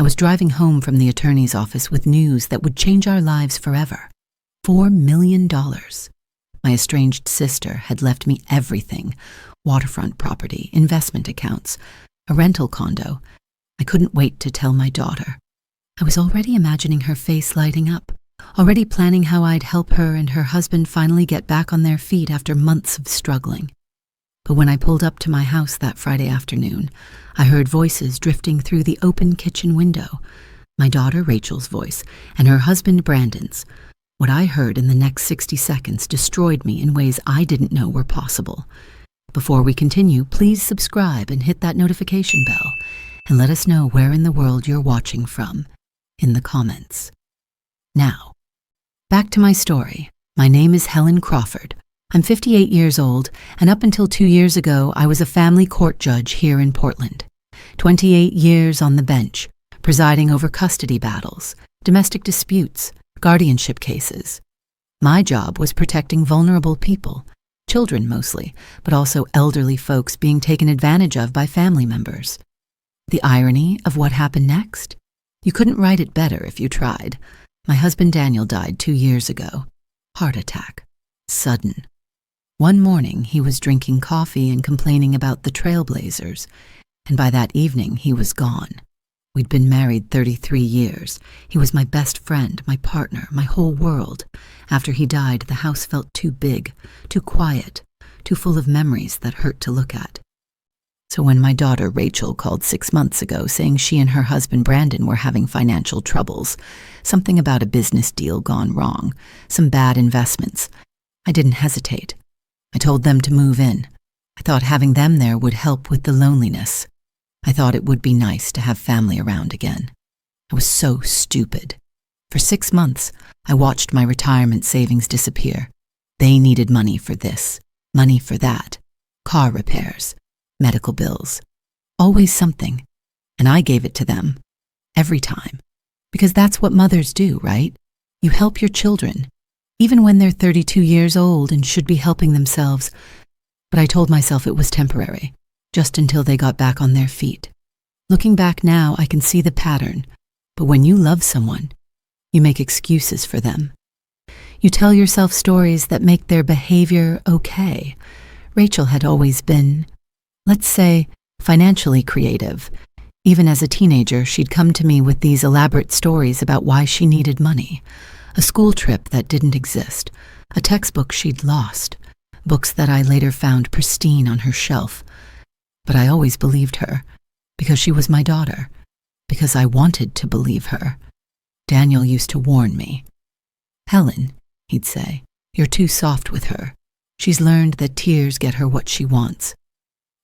I was driving home from the attorney's office with news that would change our lives forever. $4 million. My estranged sister had left me everything: waterfront property, investment accounts, a rental condo. I couldn't wait to tell my daughter. I was already imagining her face lighting up, already planning how I'd help her and her husband finally get back on their feet after months of struggling. But when I pulled up to my house that Friday afternoon, I heard voices drifting through the open kitchen window. My daughter Rachel's voice and her husband Brandon's. What I heard in the next 60 seconds destroyed me in ways I didn't know were possible. Before we continue, please subscribe and hit that notification bell, and let us know where in the world you're watching from in the comments. Now, back to my story. My name is Helen Crawford. I'm 58 years old, and up until 2 years ago, I was a family court judge here in Portland. 28 years on the bench, presiding over custody battles, domestic disputes, guardianship cases. My job was protecting vulnerable people, children mostly, but also elderly folks being taken advantage of by family members. The irony of what happened next? You couldn't write it better if you tried. My husband Daniel died 2 years ago. Heart attack. Sudden. One morning, he was drinking coffee and complaining about the Trailblazers, and by that evening, he was gone. We'd been married 33 years. He was my best friend, my partner, my whole world. After he died, the house felt too big, too quiet, too full of memories that hurt to look at. So when my daughter Rachel called 6 months ago saying she and her husband Brandon were having financial troubles, something about a business deal gone wrong, some bad investments, I didn't hesitate. I told them to move in. I thought having them there would help with the loneliness. I thought it would be nice to have family around again. I was so stupid. For 6 months, I watched my retirement savings disappear. They needed money for this, money for that, car repairs, medical bills, always something. And I gave it to them, every time. Because that's what mothers do, right? You help your children, even when they're 32 years old and should be helping themselves. But I told myself it was temporary, just until they got back on their feet. Looking back now, I can see the pattern. But when you love someone, you make excuses for them. You tell yourself stories that make their behavior okay. Rachel had always been, let's say, financially creative. Even as a teenager, she'd come to me with these elaborate stories about why she needed money. A school trip that didn't exist, a textbook she'd lost, books that I later found pristine on her shelf. But I always believed her, because she was my daughter, because I wanted to believe her. Daniel used to warn me. "Helen," he'd say, "you're too soft with her. She's learned that tears get her what she wants."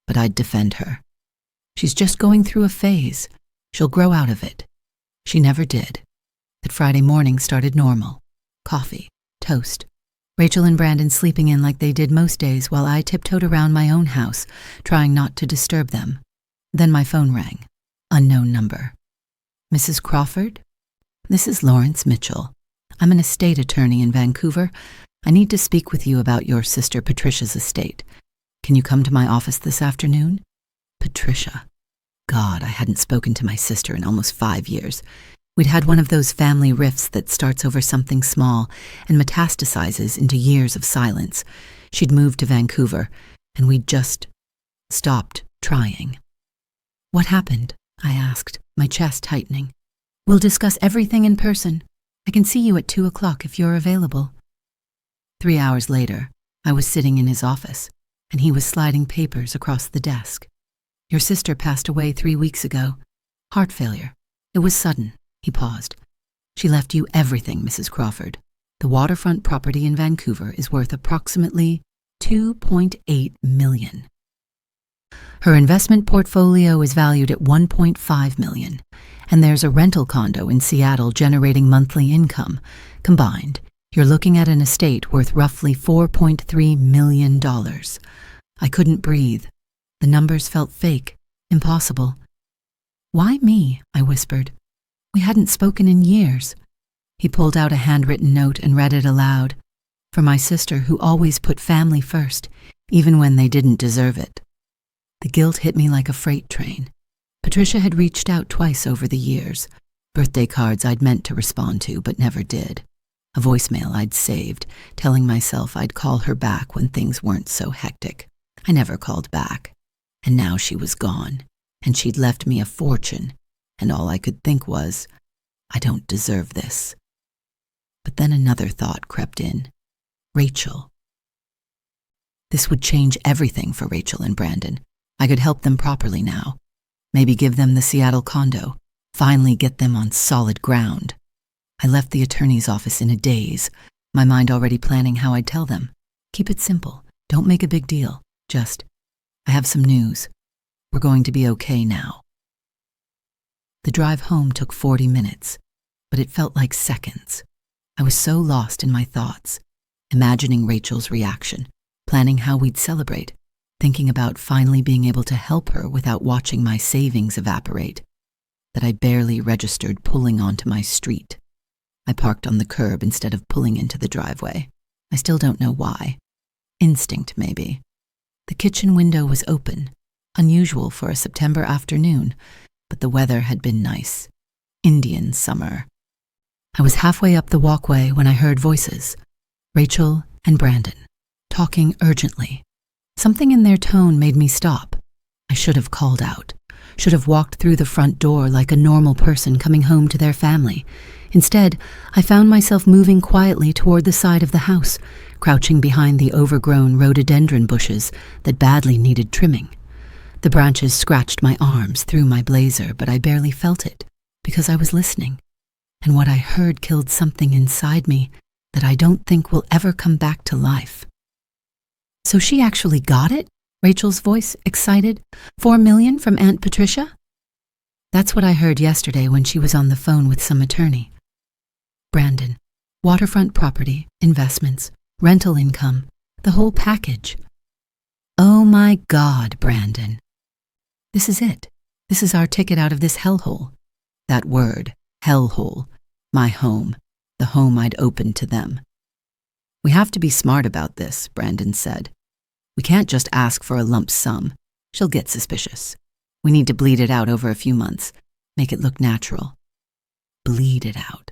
But I'd defend her. "She's just going through a phase. She'll grow out of it." She never did. That Friday morning started normal. Coffee, toast. Rachel and Brandon sleeping in like they did most days while I tiptoed around my own house, trying not to disturb them. Then my phone rang. Unknown number. "Mrs. Crawford? This is Lawrence Mitchell. I'm an estate attorney in Vancouver. I need to speak with you about your sister Patricia's estate. Can you come to my office this afternoon?" Patricia. God, I hadn't spoken to my sister in almost 5 years. We'd had one of those family rifts that starts over something small and metastasizes into years of silence. She'd moved to Vancouver, and we'd just stopped trying. "What happened?" I asked, my chest tightening. "We'll discuss everything in person. I can see you at 2 o'clock if you're available." 3 hours later, I was sitting in his office, and he was sliding papers across the desk. "Your sister passed away 3 weeks ago. Heart failure. It was sudden." He paused. "She left you everything, Mrs. Crawford. The waterfront property in Vancouver is worth approximately $2.8 million. Her investment portfolio is valued at $1.5 million, and there's a rental condo in Seattle generating monthly income. Combined, you're looking at an estate worth roughly $4.3 million. I couldn't breathe. The numbers felt fake, impossible. "Why me?" I whispered. We hadn't spoken in years. He pulled out a handwritten note and read it aloud. "For my sister who always put family first, even when they didn't deserve it." The guilt hit me like a freight train. Patricia had reached out twice over the years, birthday cards I'd meant to respond to but never did, a voicemail I'd saved, telling myself I'd call her back when things weren't so hectic. I never called back, and now she was gone, and she'd left me a fortune, and all I could think was, I don't deserve this. But then another thought crept in. Rachel. This would change everything for Rachel and Brandon. I could help them properly now. Maybe give them the Seattle condo. Finally get them on solid ground. I left the attorney's office in a daze, my mind already planning how I'd tell them. Keep it simple. Don't make a big deal. Just, I have some news. We're going to be okay now. The drive home took 40 minutes, but it felt like seconds. I was so lost in my thoughts, imagining Rachel's reaction, planning how we'd celebrate, thinking about finally being able to help her without watching my savings evaporate, that I barely registered pulling onto my street. I parked on the curb instead of pulling into the driveway. I still don't know why. Instinct, maybe. The kitchen window was open, unusual for a September afternoon, but the weather had been nice. Indian summer. I was halfway up the walkway when I heard voices, Rachel and Brandon, talking urgently. Something in their tone made me stop. I should have called out, should have walked through the front door like a normal person coming home to their family. Instead, I found myself moving quietly toward the side of the house, crouching behind the overgrown rhododendron bushes that badly needed trimming. The branches scratched my arms through my blazer, but I barely felt it because I was listening. And what I heard killed something inside me that I don't think will ever come back to life. So she actually got it? Rachel's voice, excited. $4 million from Aunt Patricia? That's what I heard yesterday when she was on the phone with some attorney. Brandon, waterfront property, investments, rental income, the whole package. Oh my God, Brandon. This is it. This is our ticket out of this hellhole. That word, hellhole, my home, the home I'd opened to them. We have to be smart about this, Brandon said. We can't just ask for a lump sum. She'll get suspicious. We need to bleed it out over a few months, make it look natural. Bleed it out.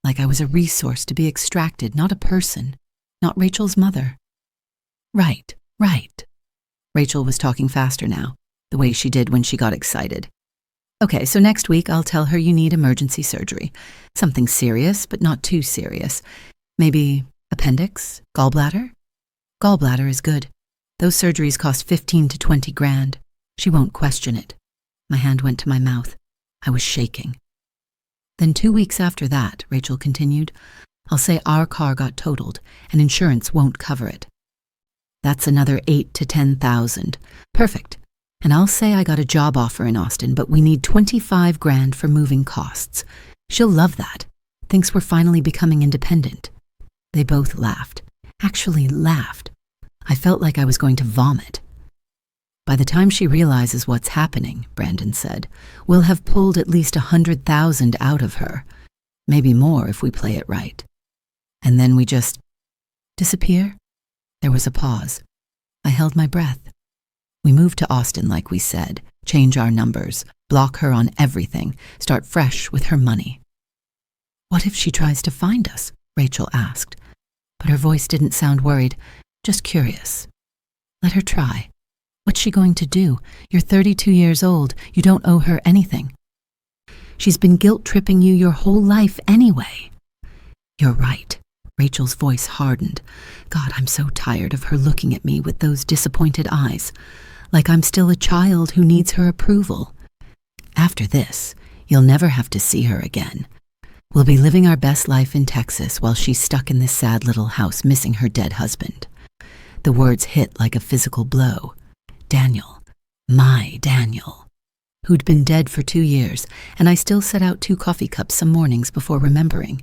Like I was a resource to be extracted, not a person, not Rachel's mother. Right. Rachel was talking faster now, the way she did when she got excited. Okay, so next week I'll tell her you need emergency surgery. Something serious, but not too serious. Maybe appendix, gallbladder? Gallbladder is good. Those surgeries cost 15 to 20 grand. She won't question it. My hand went to my mouth. I was shaking. Then 2 weeks after that, Rachel continued, I'll say our car got totaled and insurance won't cover it. That's another 8 to 10,000. Perfect. And I'll say I got a job offer in Austin, but we need 25 grand for moving costs. She'll love that. Thinks we're finally becoming independent. They both laughed. Actually laughed. I felt like I was going to vomit. By the time she realizes what's happening, Brandon said, we'll have pulled at least 100,000 out of her. Maybe more if we play it right. And then we just disappear? There was a pause. I held my breath. We moved to Austin like we said, change our numbers, block her on everything, start fresh with her money. What if she tries to find us? Rachel asked, but her voice didn't sound worried, just curious. Let her try. What's she going to do? You're 32 years old. You don't owe her anything. She's been guilt-tripping you your whole life anyway. You're right. Rachel's voice hardened. God, I'm so tired of her looking at me with those disappointed eyes, like I'm still a child who needs her approval. After this, you'll never have to see her again. We'll be living our best life in Texas while she's stuck in this sad little house missing her dead husband. The words hit like a physical blow. Daniel, my Daniel, who'd been dead for 2 years, and I still set out 2 coffee cups some mornings before remembering.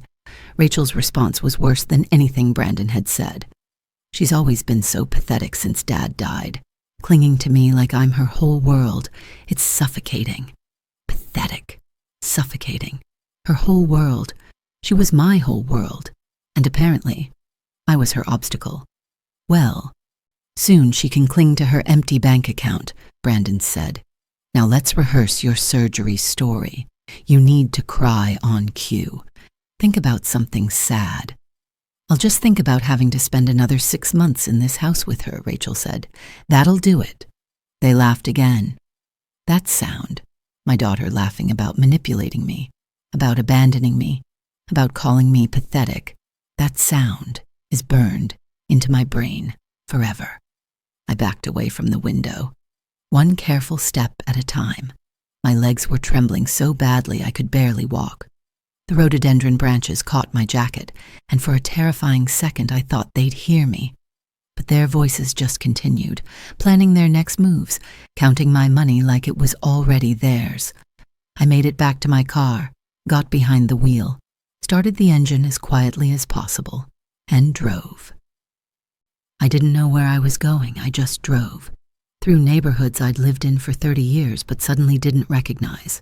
Rachel's response was worse than anything Brandon had said. She's always been so pathetic since Dad died, clinging to me like I'm her whole world. It's suffocating. Pathetic. Suffocating. Her whole world. She was my whole world. And apparently, I was her obstacle. Well, soon she can cling to her empty bank account, Brandon said. Now let's rehearse your surgery story. You need to cry on cue. Think about something sad. I'll just think about having to spend another 6 months in this house with her, Rachel said. That'll do it. They laughed again. That sound, my daughter laughing about manipulating me, about abandoning me, about calling me pathetic, that sound is burned into my brain forever. I backed away from the window, one careful step at a time. My legs were trembling so badly I could barely walk. The rhododendron branches caught my jacket, and for a terrifying second I thought they'd hear me. But their voices just continued, planning their next moves, counting my money like it was already theirs. I made it back to my car, got behind the wheel, started the engine as quietly as possible, and drove. I didn't know where I was going, I just drove. Through neighborhoods I'd lived in for 30 years but suddenly didn't recognize.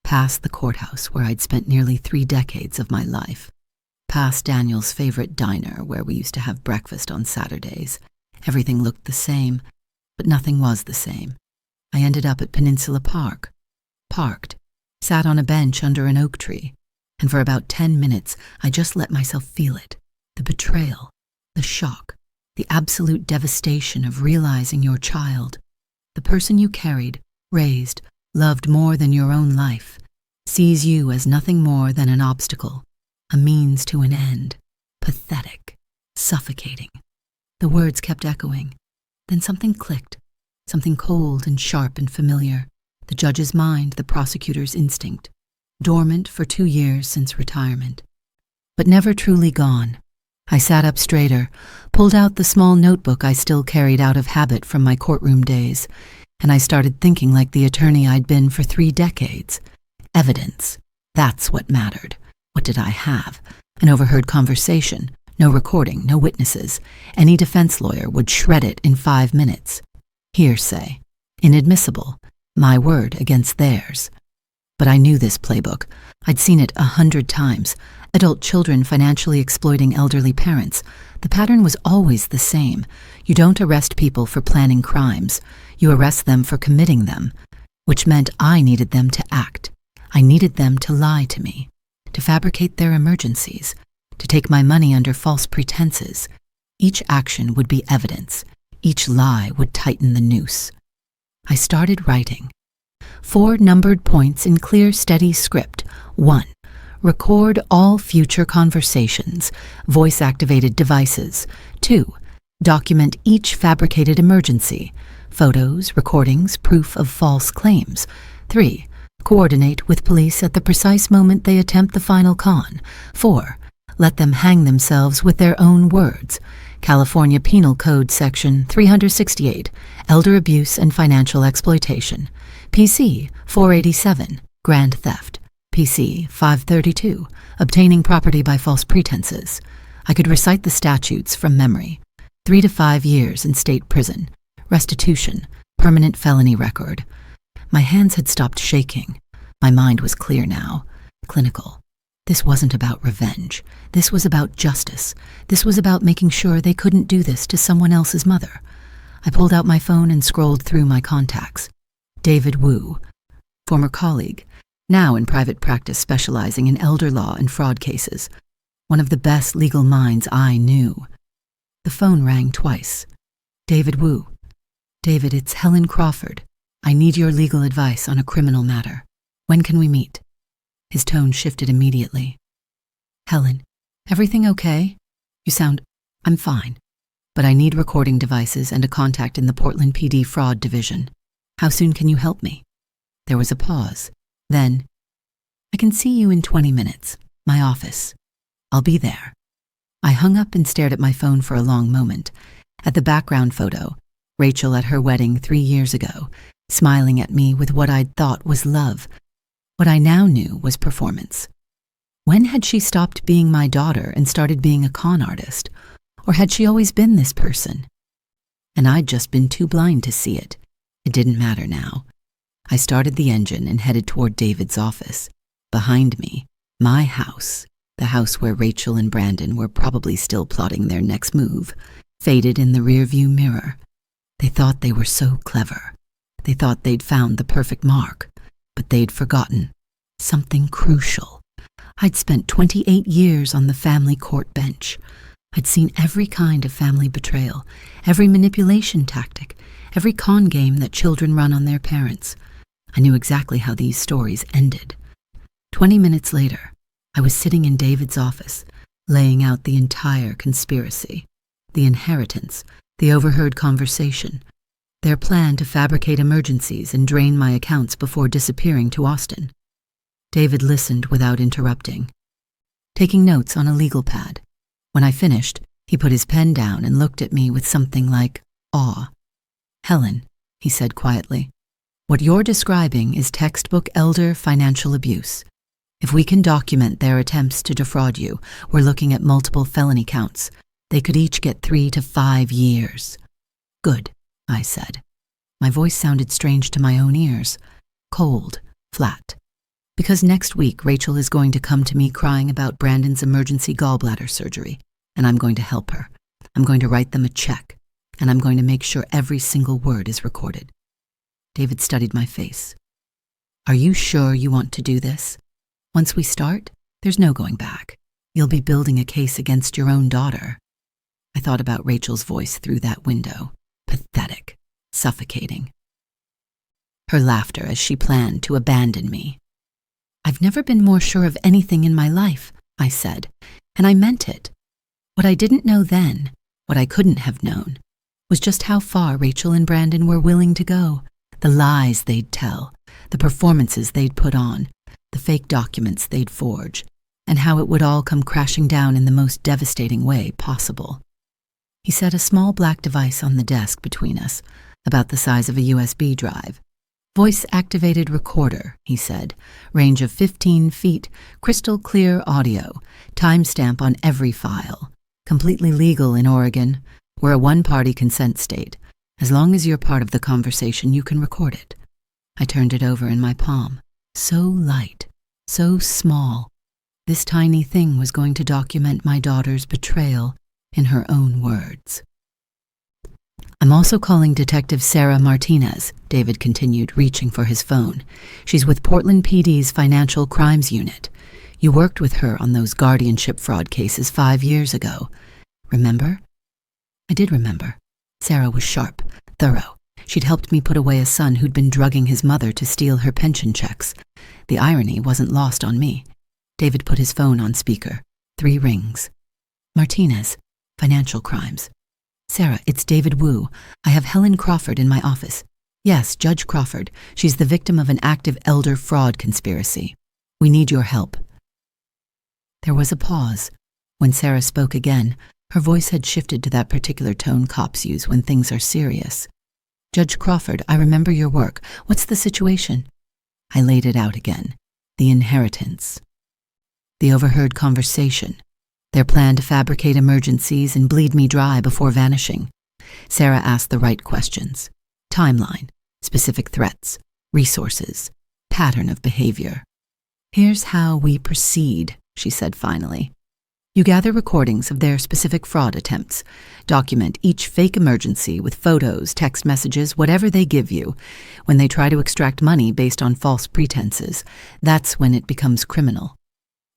Past the courthouse where I'd spent nearly 3 decades of my life. Past Daniel's favorite diner where we used to have breakfast on Saturdays. Everything looked the same, but nothing was the same. I ended up at Peninsula Park. Parked, sat on a bench under an oak tree, and for about 10 minutes I just let myself feel it. The betrayal, the shock, the absolute devastation of realizing your child, the person you carried, raised, loved more than your own life, sees you as nothing more than an obstacle, a means to an end, pathetic, suffocating. The words kept echoing. Then something clicked, something cold and sharp and familiar, the judge's mind, the prosecutor's instinct, dormant for 2 years since retirement, but never truly gone. I sat up straighter, pulled out the small notebook I still carried out of habit from my courtroom days, and I started thinking like the attorney I'd been for 3 decades. Evidence. That's what mattered. What did I have? An overheard conversation. No recording, no witnesses. Any defense lawyer would shred it in 5 minutes. Hearsay. Inadmissible. My word against theirs. But I knew this playbook. I'd seen it 100 times. Adult children financially exploiting elderly parents. The pattern was always the same. You don't arrest people for planning crimes. You arrest them for committing them, which meant I needed them to act. I needed them to lie to me, to fabricate their emergencies, to take my money under false pretenses. Each action would be evidence. Each lie would tighten the noose. I started writing. 4 numbered points in clear, steady script. 1. Record all future conversations, voice-activated devices. 2. Document each fabricated emergency, photos, recordings, proof of false claims. 3. Coordinate with police at the precise moment they attempt the final con. 4. Let them hang themselves with their own words. California Penal Code Section 368, Elder Abuse and Financial Exploitation. PC 487, Grand Theft. PC 532, Obtaining Property by False Pretenses. I could recite the statutes from memory. 3 to 5 years in state prison. Restitution. Permanent felony record. My hands had stopped shaking. My mind was clear now. Clinical. This wasn't about revenge. This was about justice. This was about making sure they couldn't do this to someone else's mother. I pulled out my phone and scrolled through my contacts. David Wu, former colleague, now in private practice specializing in elder law and fraud cases. One of the best legal minds I knew. The phone rang twice. David Wu. David, it's Helen Crawford. I need your legal advice on a criminal matter. When can we meet? His tone shifted immediately. Helen, everything okay? You sound... I'm fine. But I need recording devices and a contact in the Portland PD Fraud Division. How soon can you help me? There was a pause. Then, I can see you in 20 minutes. My office. I'll be there. I hung up and stared at my phone for a long moment. At the background photo, Rachel at her wedding 3 years ago, smiling at me with what I'd thought was love. What I now knew was performance. When had she stopped being my daughter and started being a con artist? Or had she always been this person? And I'd just been too blind to see it. It didn't matter now. I started the engine and headed toward David's office. Behind me, my house, the house where Rachel and Brandon were probably still plotting their next move, faded in the rearview mirror. They thought they were so clever. They thought they'd found the perfect mark, but they'd forgotten something crucial. I'd spent 28 years on the family court bench. I'd seen every kind of family betrayal, every manipulation tactic, every con game that children run on their parents. I knew exactly how these stories ended. 20 minutes later, I was sitting in David's office, laying out the entire conspiracy, the inheritance, the overheard conversation, their plan to fabricate emergencies and drain my accounts before disappearing to Austin. David listened without interrupting, taking notes on a legal pad. When I finished, he put his pen down and looked at me with something like awe. "Helen," he said quietly, "what you're describing is textbook elder financial abuse. If we can document their attempts to defraud you, we're looking at multiple felony counts. They could each get 3 to 5 years. "Good," I said. My voice sounded strange to my own ears, cold, flat. "Because next week Rachel is going to come to me crying about Brandon's emergency gallbladder surgery, and I'm going to help her. I'm going to write them a check, and I'm going to make sure every single word is recorded." David studied my face. "Are you sure you want to do this? Once we start, there's no going back. You'll be building a case against your own daughter." I thought about Rachel's voice through that window. Pathetic, suffocating. Her laughter as she planned to abandon me. "I've never been more sure of anything in my life," I said, and I meant it. What I didn't know then, what I couldn't have known, was just how far Rachel and Brandon were willing to go, the lies they'd tell, the performances they'd put on, the fake documents they'd forge, and how it would all come crashing down in the most devastating way possible. He set a small black device on the desk between us, about the size of a USB drive. "Voice-activated recorder," he said, "range of 15 feet, crystal clear audio, timestamp on every file. Completely legal in Oregon. We're a one-party consent state. As long as you're part of the conversation, you can record it." I turned it over in my palm. So light, so small. This tiny thing was going to document my daughter's betrayal in her own words. "I'm also calling Detective Sarah Martinez," David continued, reaching for his phone. "She's with Portland PD's Financial Crimes Unit. You worked with her on those guardianship fraud cases 5 years ago. Remember?" I did remember. Sarah was sharp, thorough. She'd helped me put away a son who'd been drugging his mother to steal her pension checks. The irony wasn't lost on me. David put his phone on speaker. 3 rings. "Martinez, Financial Crimes. Sarah, it's David Wu. I have Helen Crawford in my office. Yes, Judge Crawford. She's the victim of an active elder fraud conspiracy. We need your help." There was a pause. When Sarah spoke again, her voice had shifted to that particular tone cops use when things are serious. "Judge Crawford, I remember your work. What's the situation?" I laid it out again. The inheritance. The overheard conversation. Their plan to fabricate emergencies and bleed me dry before vanishing. Sarah asked the right questions. Timeline, specific threats, resources, pattern of behavior. "Here's how we proceed," she said finally. "You gather recordings of their specific fraud attempts. Document each fake emergency with photos, text messages, whatever they give you. When they try to extract money based on false pretenses, that's when it becomes criminal.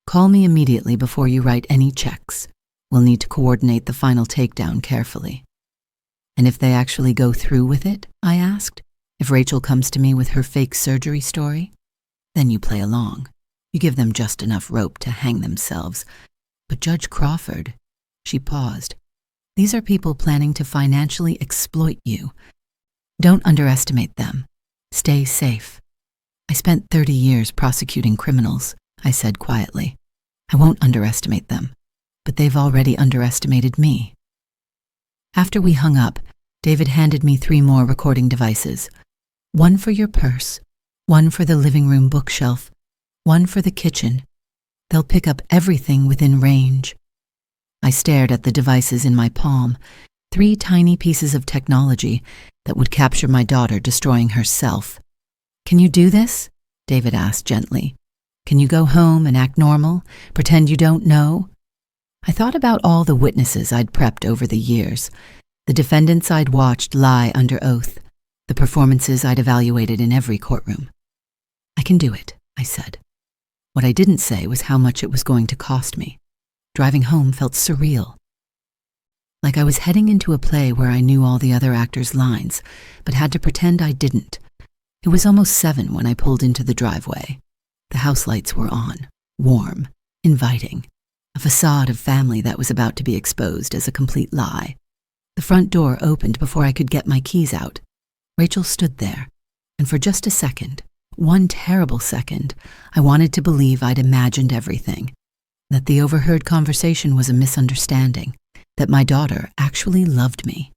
Call me immediately before you write any checks. We'll need to coordinate the final takedown carefully." "And if they actually go through with it?" I asked. "If Rachel comes to me with her fake surgery story? Then you play along. You give them just enough rope to hang themselves. But Judge Crawford," she paused, "these are people planning to financially exploit you. Don't underestimate them. Stay safe." "I spent 30 years prosecuting criminals," I said quietly. "I won't underestimate them, but they've already underestimated me." After we hung up, David handed me 3 more recording devices. "One for your purse, one for the living room bookshelf, one for the kitchen. They'll pick up everything within range." I stared at the devices in my palm, 3 tiny pieces of technology that would capture my daughter destroying herself. "Can you do this?" David asked gently. "Can you go home and act normal, pretend you don't know?" I thought about all the witnesses I'd prepped over the years, the defendants I'd watched lie under oath, the performances I'd evaluated in every courtroom. I can do it, I said. What I didn't say was how much it was going to cost me. Driving home felt surreal. Like I was heading into a play where I knew all the other actors' lines, but had to pretend I didn't. It was almost 7 when I pulled into the driveway. The house lights were on, warm, inviting, a facade of family that was about to be exposed as a complete lie. The front door opened before I could get my keys out. Rachel stood there, and for just a second, one terrible second, I wanted to believe I'd imagined everything, that the overheard conversation was a misunderstanding, that my daughter actually loved me.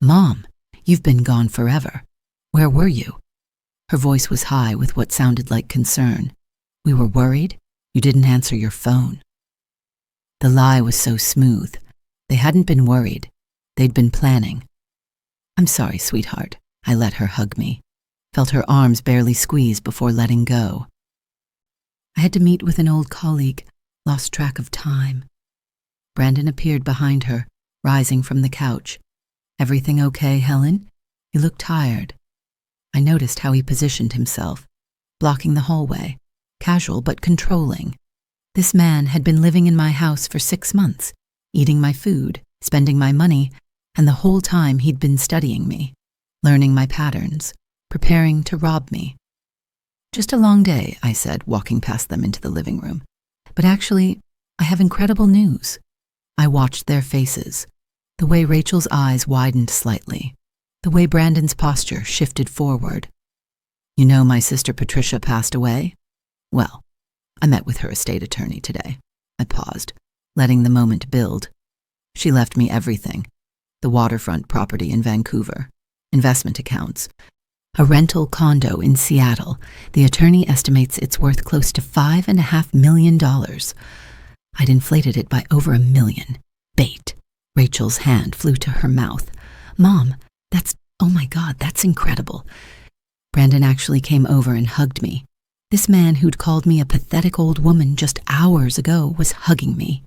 "Mom, you've been gone forever. Where were you?" Her voice was high with what sounded like concern. "We were worried. You didn't answer your phone." The lie was so smooth. They hadn't been worried. They'd been planning. "I'm sorry, sweetheart." I let her hug me, felt her arms barely squeeze before letting go. I had to meet with an old colleague, lost track of time. Brandon appeared behind her, rising from the couch. "Everything okay, Helen?" He looked tired. I noticed how he positioned himself, blocking the hallway, casual but controlling. This man had been living in my house for 6 months, eating my food, spending my money, and the whole time he'd been studying me, learning my patterns, preparing to rob me. "Just a long day," I said, walking past them into the living room. "But actually, I have incredible news." I watched their faces, the way Rachel's eyes widened slightly, the way Brandon's posture shifted forward. "You know my sister Patricia passed away? Well, I met with her estate attorney today." I paused, letting the moment build. "She left me everything. The waterfront property in Vancouver, investment accounts, a rental condo in Seattle. The attorney estimates it's worth close to $5.5 million. I'd inflated it by over $1 million. Bait." Rachel's hand flew to her mouth. "Mom, oh my God, that's incredible." Brandon actually came over and hugged me. This man who'd called me a pathetic old woman just hours ago was hugging me.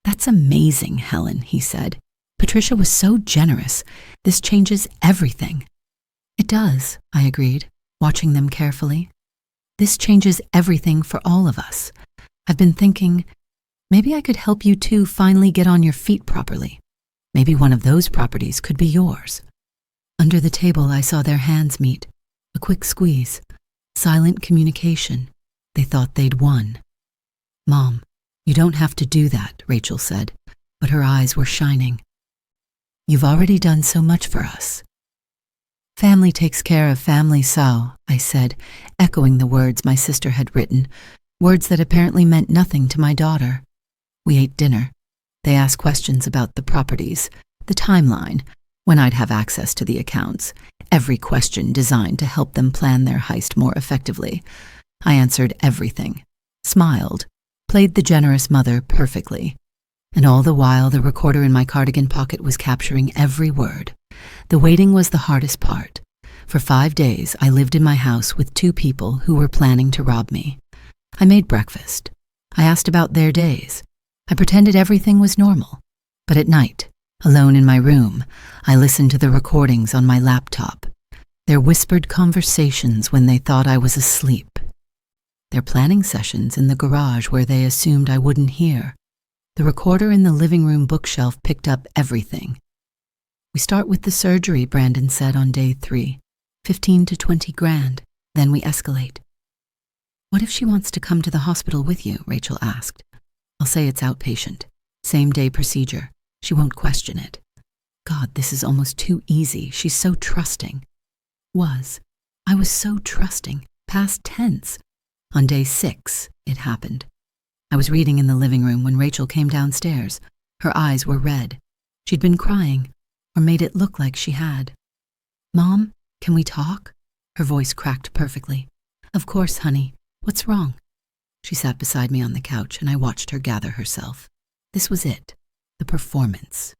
"That's amazing, Helen," he said. "Patricia was so generous. This changes everything." "It does," I agreed, watching them carefully. "This changes everything for all of us. I've been thinking, maybe I could help you two finally get on your feet properly. Maybe one of those properties could be yours." Under the table, I saw their hands meet. A quick squeeze. Silent communication. They thought they'd won. "Mom, you don't have to do that," Rachel said, but her eyes were shining. "You've already done so much for us." "Family takes care of family, so," I said, echoing the words my sister had written, words that apparently meant nothing to my daughter. We ate dinner. They asked questions about the properties, the timeline, when I'd have access to the accounts, every question designed to help them plan their heist more effectively. I answered everything, smiled, played the generous mother perfectly. And all the while, the recorder in my cardigan pocket was capturing every word. The waiting was the hardest part. For 5 days, I lived in my house with 2 people who were planning to rob me. I made breakfast. I asked about their days. I pretended everything was normal. But at night, alone in my room, I listened to the recordings on my laptop, their whispered conversations when they thought I was asleep, their planning sessions in the garage where they assumed I wouldn't hear. The recorder in the living room bookshelf picked up everything. "We start with the surgery," Brandon said on day 3. 15 to 20 grand, then we escalate. "What if she wants to come to the hospital with you?" Rachel asked. "I'll say it's outpatient, same-day procedure. She won't question it." God, this is almost too easy. She's so trusting. I was so trusting, past tense. On day 6, it happened. I was reading in the living room when Rachel came downstairs. Her eyes were red. She'd been crying, or made it look like she had. "Mom, can we talk?" Her voice cracked perfectly. "Of course, honey. What's wrong?" She sat beside me on the couch, and I watched her gather herself. This was it, the performance.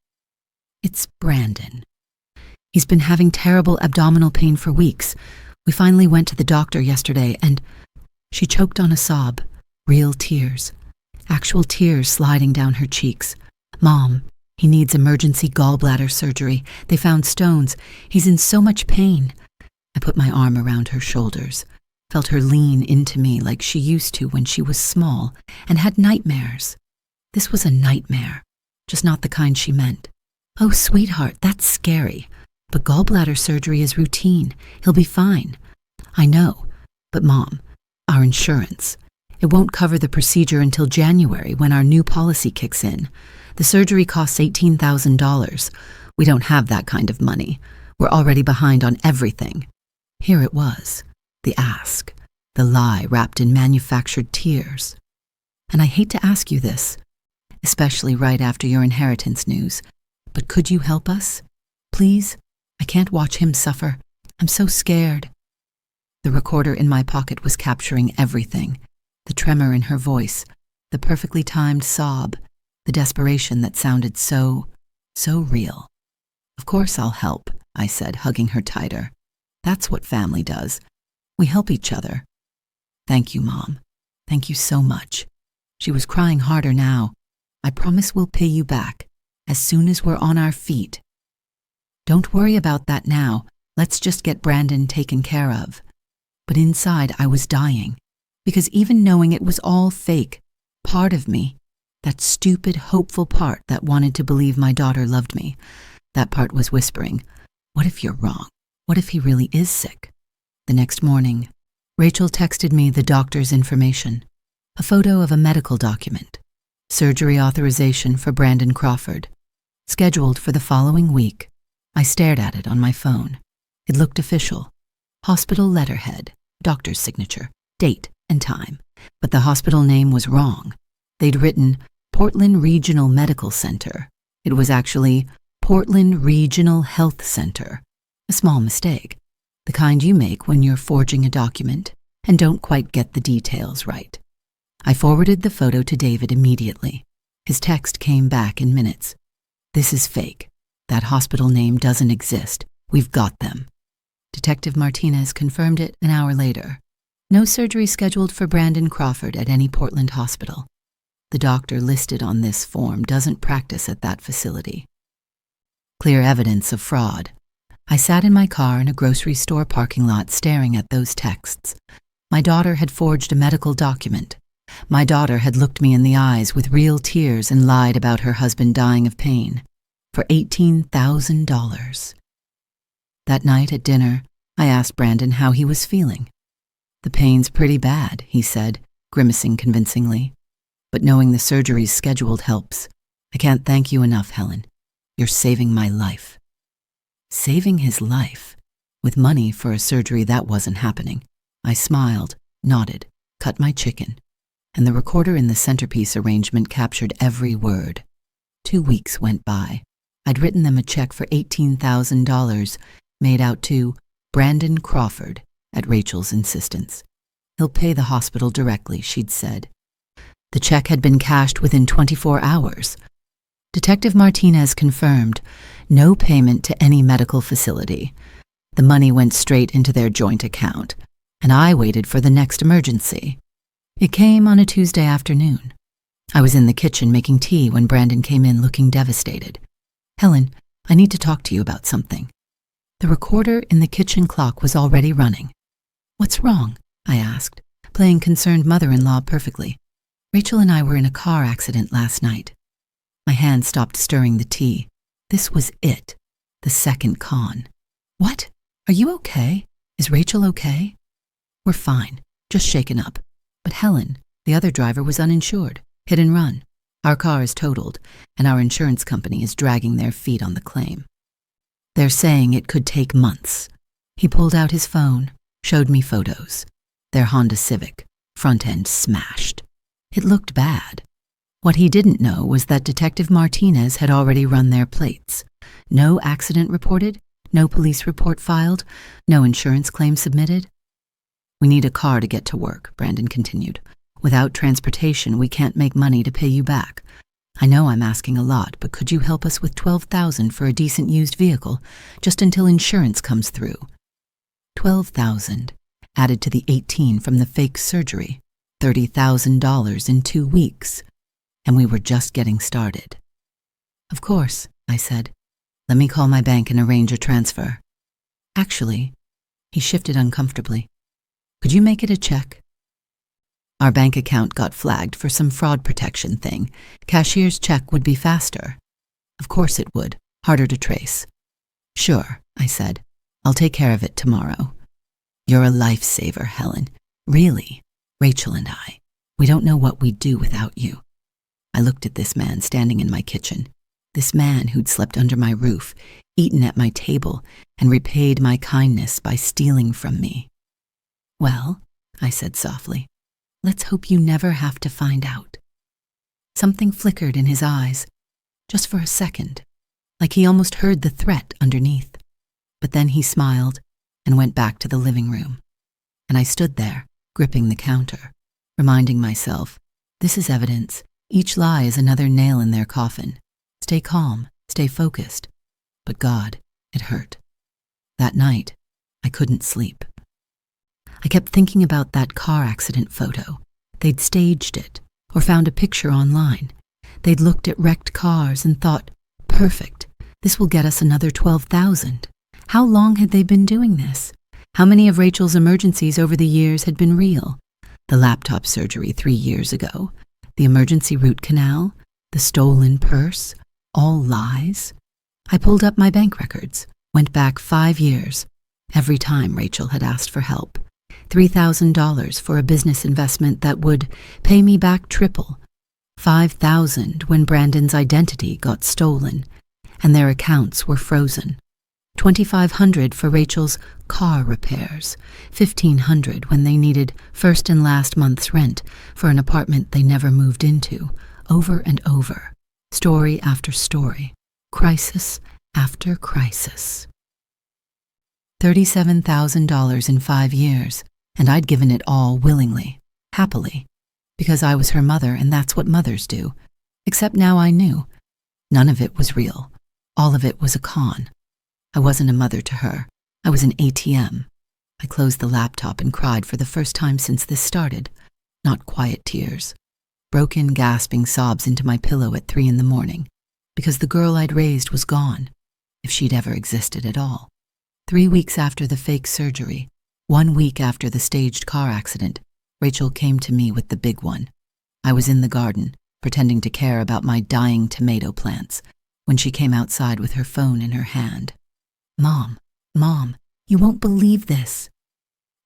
"It's Brandon. He's been having terrible abdominal pain for weeks. We finally went to the doctor yesterday, and..." She choked on a sob, real tears, actual tears sliding down her cheeks. "Mom, he needs emergency gallbladder surgery. They found stones. He's in so much pain. I put my arm around her shoulders, felt her lean into me like she used to when she was small and had nightmares. This was a nightmare, just not the kind she meant. Oh, sweetheart, that's scary. But gallbladder surgery is routine. He'll be fine. I know, but Mom, our insurance. It won't cover the procedure until January when our new policy kicks in. The surgery costs $18,000. We don't have that kind of money. We're already behind on everything. Here it was, the ask, the lie wrapped in manufactured tears. And I hate to ask you this, especially right after your inheritance news, but could you help us? Please? I can't watch him suffer. I'm so scared. The recorder in my pocket was capturing everything. The tremor in her voice, the perfectly timed sob, the desperation that sounded so real. Of course I'll help, I said, hugging her tighter. That's what family does. We help each other. Thank you, Mom. Thank you so much. She was crying harder now. I promise we'll pay you back as soon as we're on our feet. Don't worry about that now. Let's just get Brandon taken care of. But inside I was dying, because even knowing it was all fake, part of me, that stupid, hopeful part that wanted to believe my daughter loved me, that part was whispering, what if you're wrong? What if he really is sick? The next morning, Rachel texted me the doctor's information, a photo of a medical document, surgery authorization for Brandon Crawford, scheduled for the following week. I stared at it on my phone. It looked official. Hospital letterhead, doctor's signature, date and time. But the hospital name was wrong. They'd written Portland Regional Medical Center. It was actually Portland Regional Health Center. A small mistake, the kind you make when you're forging a document and don't quite get the details right. I forwarded the photo to David immediately. His text came back in minutes. This is fake. That hospital name doesn't exist. We've got them. Detective Martinez confirmed it an hour later. No surgery scheduled for Brandon Crawford at any Portland hospital. The doctor listed on this form doesn't practice at that facility. Clear evidence of fraud. I sat in my car in a grocery store parking lot staring at those texts. My daughter had forged a medical document. My daughter had looked me in the eyes with real tears and lied about her husband dying of pain. For $18,000. That night at dinner, I asked Brandon how he was feeling. The pain's pretty bad, he said, grimacing convincingly. But knowing the surgery's scheduled helps. I can't thank you enough, Helen. You're saving my life. Saving his life? With money for a surgery that wasn't happening. I smiled, nodded, cut my chicken, and the recorder in the centerpiece arrangement captured every word. 2 weeks went by. I'd written them a check for $18,000 made out to Brandon Crawford at Rachel's insistence. He'll pay the hospital directly, she'd said. The check had been cashed within 24 hours. Detective Martinez confirmed no payment to any medical facility. The money went straight into their joint account, and I waited for the next emergency. It came on a Tuesday afternoon. I was in the kitchen making tea when Brandon came in looking devastated. Helen, I need to talk to you about something. The recorder in the kitchen clock was already running. What's wrong? I asked, playing concerned mother-in-law perfectly. Rachel and I were in a car accident last night. My hand stopped stirring the tea. This was it, the second con. What? Are you okay? Is Rachel okay? We're fine, just shaken up. But Helen, the other driver, was uninsured, hit and run. Our car is totaled, and our insurance company is dragging their feet on the claim. They're saying it could take months. He pulled out his phone, showed me photos. Their Honda Civic, front end smashed. It looked bad. What he didn't know was that Detective Martinez had already run their plates. No accident reported, no police report filed, no insurance claim submitted. We need a car to get to work, Brandon continued. Without transportation, we can't make money to pay you back. I know I'm asking a lot, but could you help us with $12,000 for a decent used vehicle, just until insurance comes through? $12,000, added to the $18,000 from the fake surgery, $30,000 in 2 weeks. And we were just getting started. Of course, I said. Let me call my bank and arrange a transfer. Actually, He shifted uncomfortably. Could you make it a check? Our bank account got flagged for some fraud protection thing. Cashier's check would be faster. Of course it would. Harder to trace. Sure, I said. I'll take care of it tomorrow. You're a lifesaver, Helen. Really. Rachel and I. We don't know what we'd do without you. I looked at this man standing in my kitchen. This man who'd slept under my roof, eaten at my table, and repaid my kindness by stealing from me. Well, I said softly, let's hope you never have to find out. Something flickered in his eyes, just for a second, like he almost heard the threat underneath. But then he smiled and went back to the living room. And I stood there, gripping the counter, reminding myself, this is evidence. Each lie is another nail in their coffin. Stay calm, stay focused. But God, it hurt. That night, I couldn't sleep. I kept thinking about that car accident photo. They'd staged it, or found a picture online. They'd looked at wrecked cars and thought, perfect, this will get us another $12,000. How long had they been doing this? How many of Rachel's emergencies over the years had been real? The laptop surgery 3 years ago, the emergency root canal, the stolen purse, all lies? I pulled up my bank records, went back 5 years. Every time Rachel had asked for help. $3,000 for a business investment that would pay me back triple. $5,000 when Brandon's identity got stolen, and their accounts were frozen. $2,500 for Rachel's car repairs. $1,500 when they needed first and last month's rent for an apartment they never moved into. Over and over. Story after story. Crisis after crisis. $37,000 in 5 years, and I'd given it all willingly, happily, because I was her mother and that's what mothers do. Except now I knew. None of it was real. All of it was a con. I wasn't a mother to her. I was an ATM. I closed the laptop and cried for the first time since this started. Not quiet tears. Broken, gasping sobs into my pillow at 3 a.m, because the girl I'd raised was gone, if she'd ever existed at all. 3 weeks after the fake surgery, 1 week after the staged car accident, Rachel came to me with the big one. I was in the garden, pretending to care about my dying tomato plants, when she came outside with her phone in her hand. Mom, you won't believe this.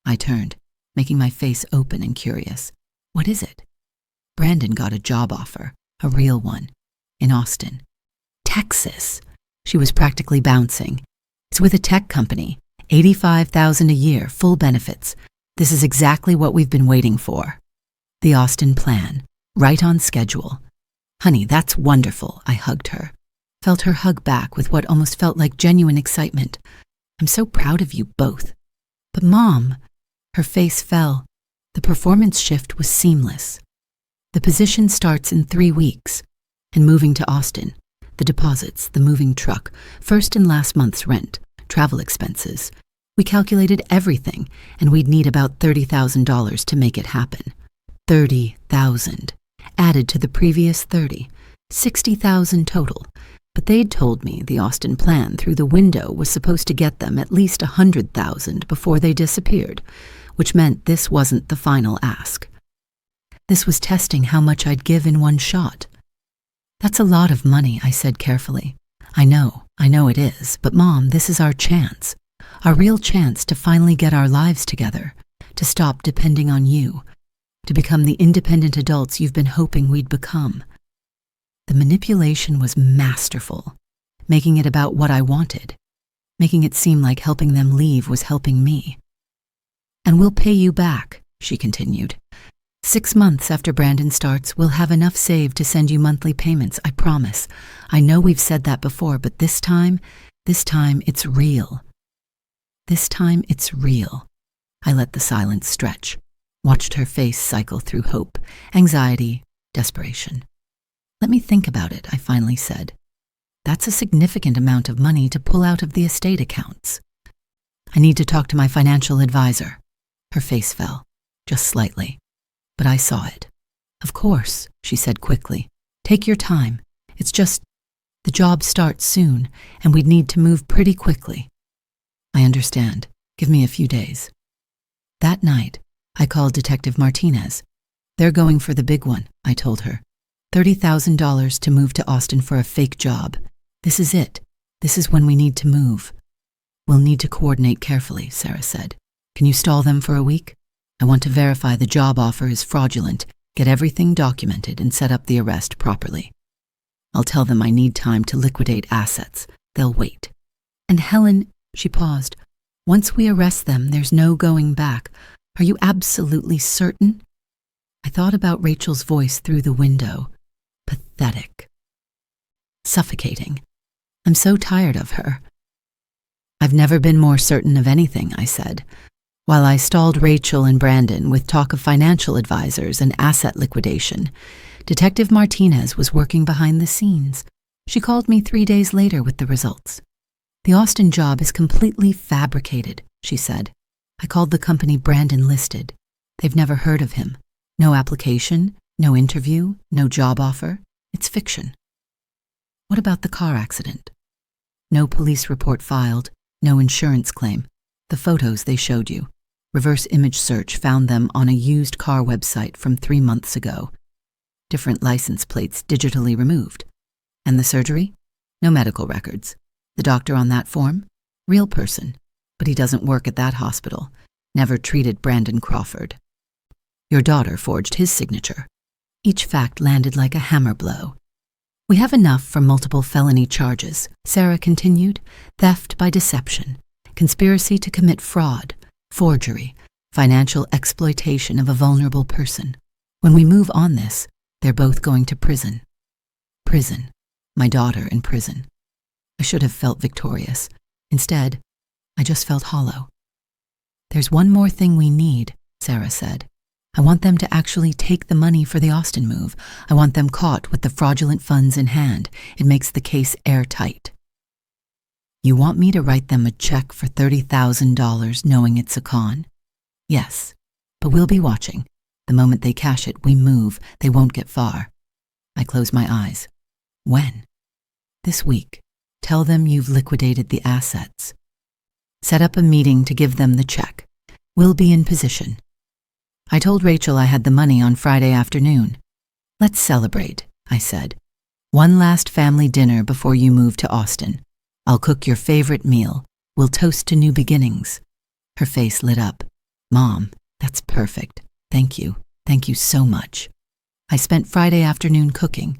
I turned, making my face open and curious. What is it? Brandon got a job offer, a real one, in Austin. Texas. She was practically bouncing. It's with a tech company, $85,000 a year, full benefits. This is exactly what we've been waiting for. The Austin plan, right on schedule. Honey, that's wonderful, I hugged her. Felt her hug back with what almost felt like genuine excitement. I'm so proud of you both. But Mom, her face fell. The performance shift was seamless. The position starts in 3 weeks, and moving to Austin, the deposits, the moving truck, first and last month's rent, travel expenses. We calculated everything, and we'd need about $30,000 to make it happen. $30,000, added to the previous 30, $60,000 total. But they'd told me the Austin plan through the window was supposed to get them at least $100,000 before they disappeared, which meant this wasn't the final ask. This was testing how much I'd give in one shot. That's a lot of money, I said carefully. I know it is, but Mom, this is our chance. Our real chance to finally get our lives together, to stop depending on you, to become the independent adults you've been hoping we'd become. The manipulation was masterful, making it about what I wanted, making it seem like helping them leave was helping me. And we'll pay you back, she continued. 6 months after Brandon starts, we'll have enough saved to send you monthly payments, I promise. I know we've said that before, but this time it's real. This time it's real. I let the silence stretch, watched her face cycle through hope, anxiety, desperation. Let me think about it, I finally said. That's a significant amount of money to pull out of the estate accounts. I need to talk to my financial advisor. Her face fell, just slightly. But I saw it. Of course, she said quickly. Take your time. It's just, the job starts soon, and we'd need to move pretty quickly. I understand. Give me a few days. That night, I called Detective Martinez. They're going for the big one, I told her. $30,000 to move to Austin for a fake job. This is it. This is when we need to move. We'll need to coordinate carefully, Sarah said. Can you stall them for a week? I want to verify the job offer is fraudulent, get everything documented, and set up the arrest properly. I'll tell them I need time to liquidate assets. They'll wait. And Helen, she paused. Once we arrest them, there's no going back. Are you absolutely certain? I thought about Rachel's voice through the window. Pathetic. Suffocating. I'm so tired of her. I've never been more certain of anything, I said. While I stalled Rachel and Brandon with talk of financial advisors and asset liquidation, Detective Martinez was working behind the scenes. She called me 3 days later with the results. The Austin job is completely fabricated, she said. I called the company Brandon listed. They've never heard of him. No application, no interview, no job offer. It's fiction. What about the car accident? No police report filed, no insurance claim. The photos they showed you. Reverse image search found them on a used car website from 3 months ago. Different license plates digitally removed. And the surgery? No medical records. The doctor on that form? Real person, but he doesn't work at that hospital. Never treated Brandon Crawford. Your daughter forged his signature. Each fact landed like a hammer blow. We have enough for multiple felony charges, Sarah continued. Theft by deception, conspiracy to commit fraud, forgery, financial exploitation of a vulnerable person. When we move on this, they're both going to prison. Prison. My daughter in prison. I should have felt victorious. Instead, I just felt hollow. There's one more thing we need, Sarah said. I want them to actually take the money for the Austin move. I want them caught with the fraudulent funds in hand. It makes the case airtight. You want me to write them a check for $30,000 knowing it's a con? Yes, but we'll be watching. The moment they cash it, we move. They won't get far. I close my eyes. When? This week. Tell them you've liquidated the assets. Set up a meeting to give them the check. We'll be in position. I told Rachel I had the money on Friday afternoon. Let's celebrate, I said. One last family dinner before you move to Austin. I'll cook your favorite meal. We'll toast to new beginnings. Her face lit up. Mom, that's perfect. Thank you. Thank you so much. I spent Friday afternoon cooking.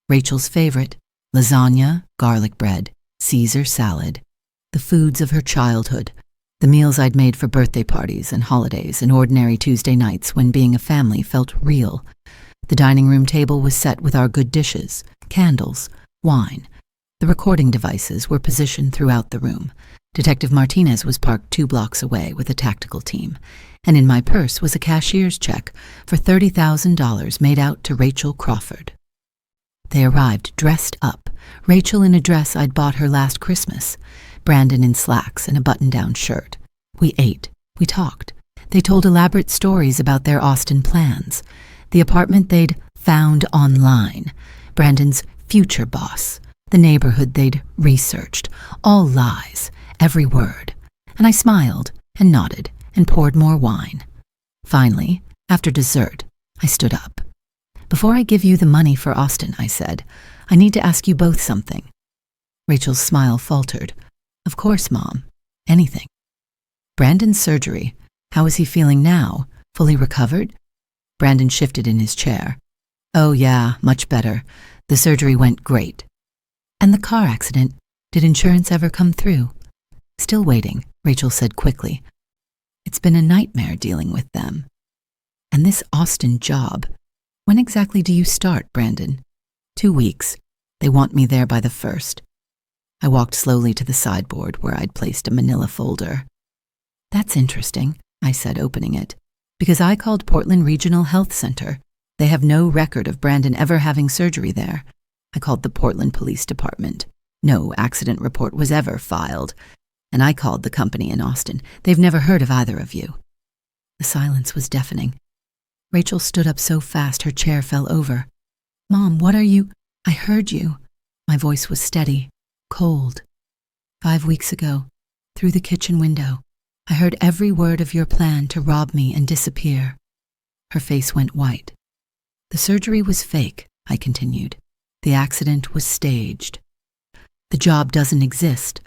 Rachel's favorite, lasagna, garlic bread, Caesar salad. The foods of her childhood. The meals I'd made for birthday parties and holidays and ordinary Tuesday nights when being a family felt real. The dining room table was set with our good dishes, candles, wine. The recording devices were positioned throughout the room. Detective Martinez was parked 2 blocks away with a tactical team. And in my purse was a cashier's check for $30,000 made out to Rachel Crawford. They arrived dressed up, Rachel in a dress I'd bought her last Christmas. Brandon in slacks and a button-down shirt. We ate. We talked. They told elaborate stories about their Austin plans. The apartment they'd found online. Brandon's future boss. The neighborhood they'd researched. All lies. Every word. And I smiled and nodded and poured more wine. Finally, after dessert, I stood up. Before I give you the money for Austin, I said, I need to ask you both something. Rachel's smile faltered. Of course, Mom. Anything. Brandon's surgery. How is he feeling now? Fully recovered? Brandon shifted in his chair. Oh yeah, much better. The surgery went great. And the car accident? Did insurance ever come through? Still waiting, Rachel said quickly. It's been a nightmare dealing with them. And this Austin job. When exactly do you start, Brandon? 2 weeks. They want me there by the 1st. I walked slowly to the sideboard where I'd placed a manila folder. That's interesting, I said, opening it, because I called Portland Regional Health Center. They have no record of Brandon ever having surgery there. I called the Portland Police Department. No accident report was ever filed. And I called the company in Austin. They've never heard of either of you. The silence was deafening. Rachel stood up so fast her chair fell over. Mom, what are you? I heard you. My voice was steady. Cold. 5 weeks ago, through the kitchen window, I heard every word of your plan to rob me and disappear. Her face went white. The surgery was fake, I continued. The accident was staged. The job doesn't exist.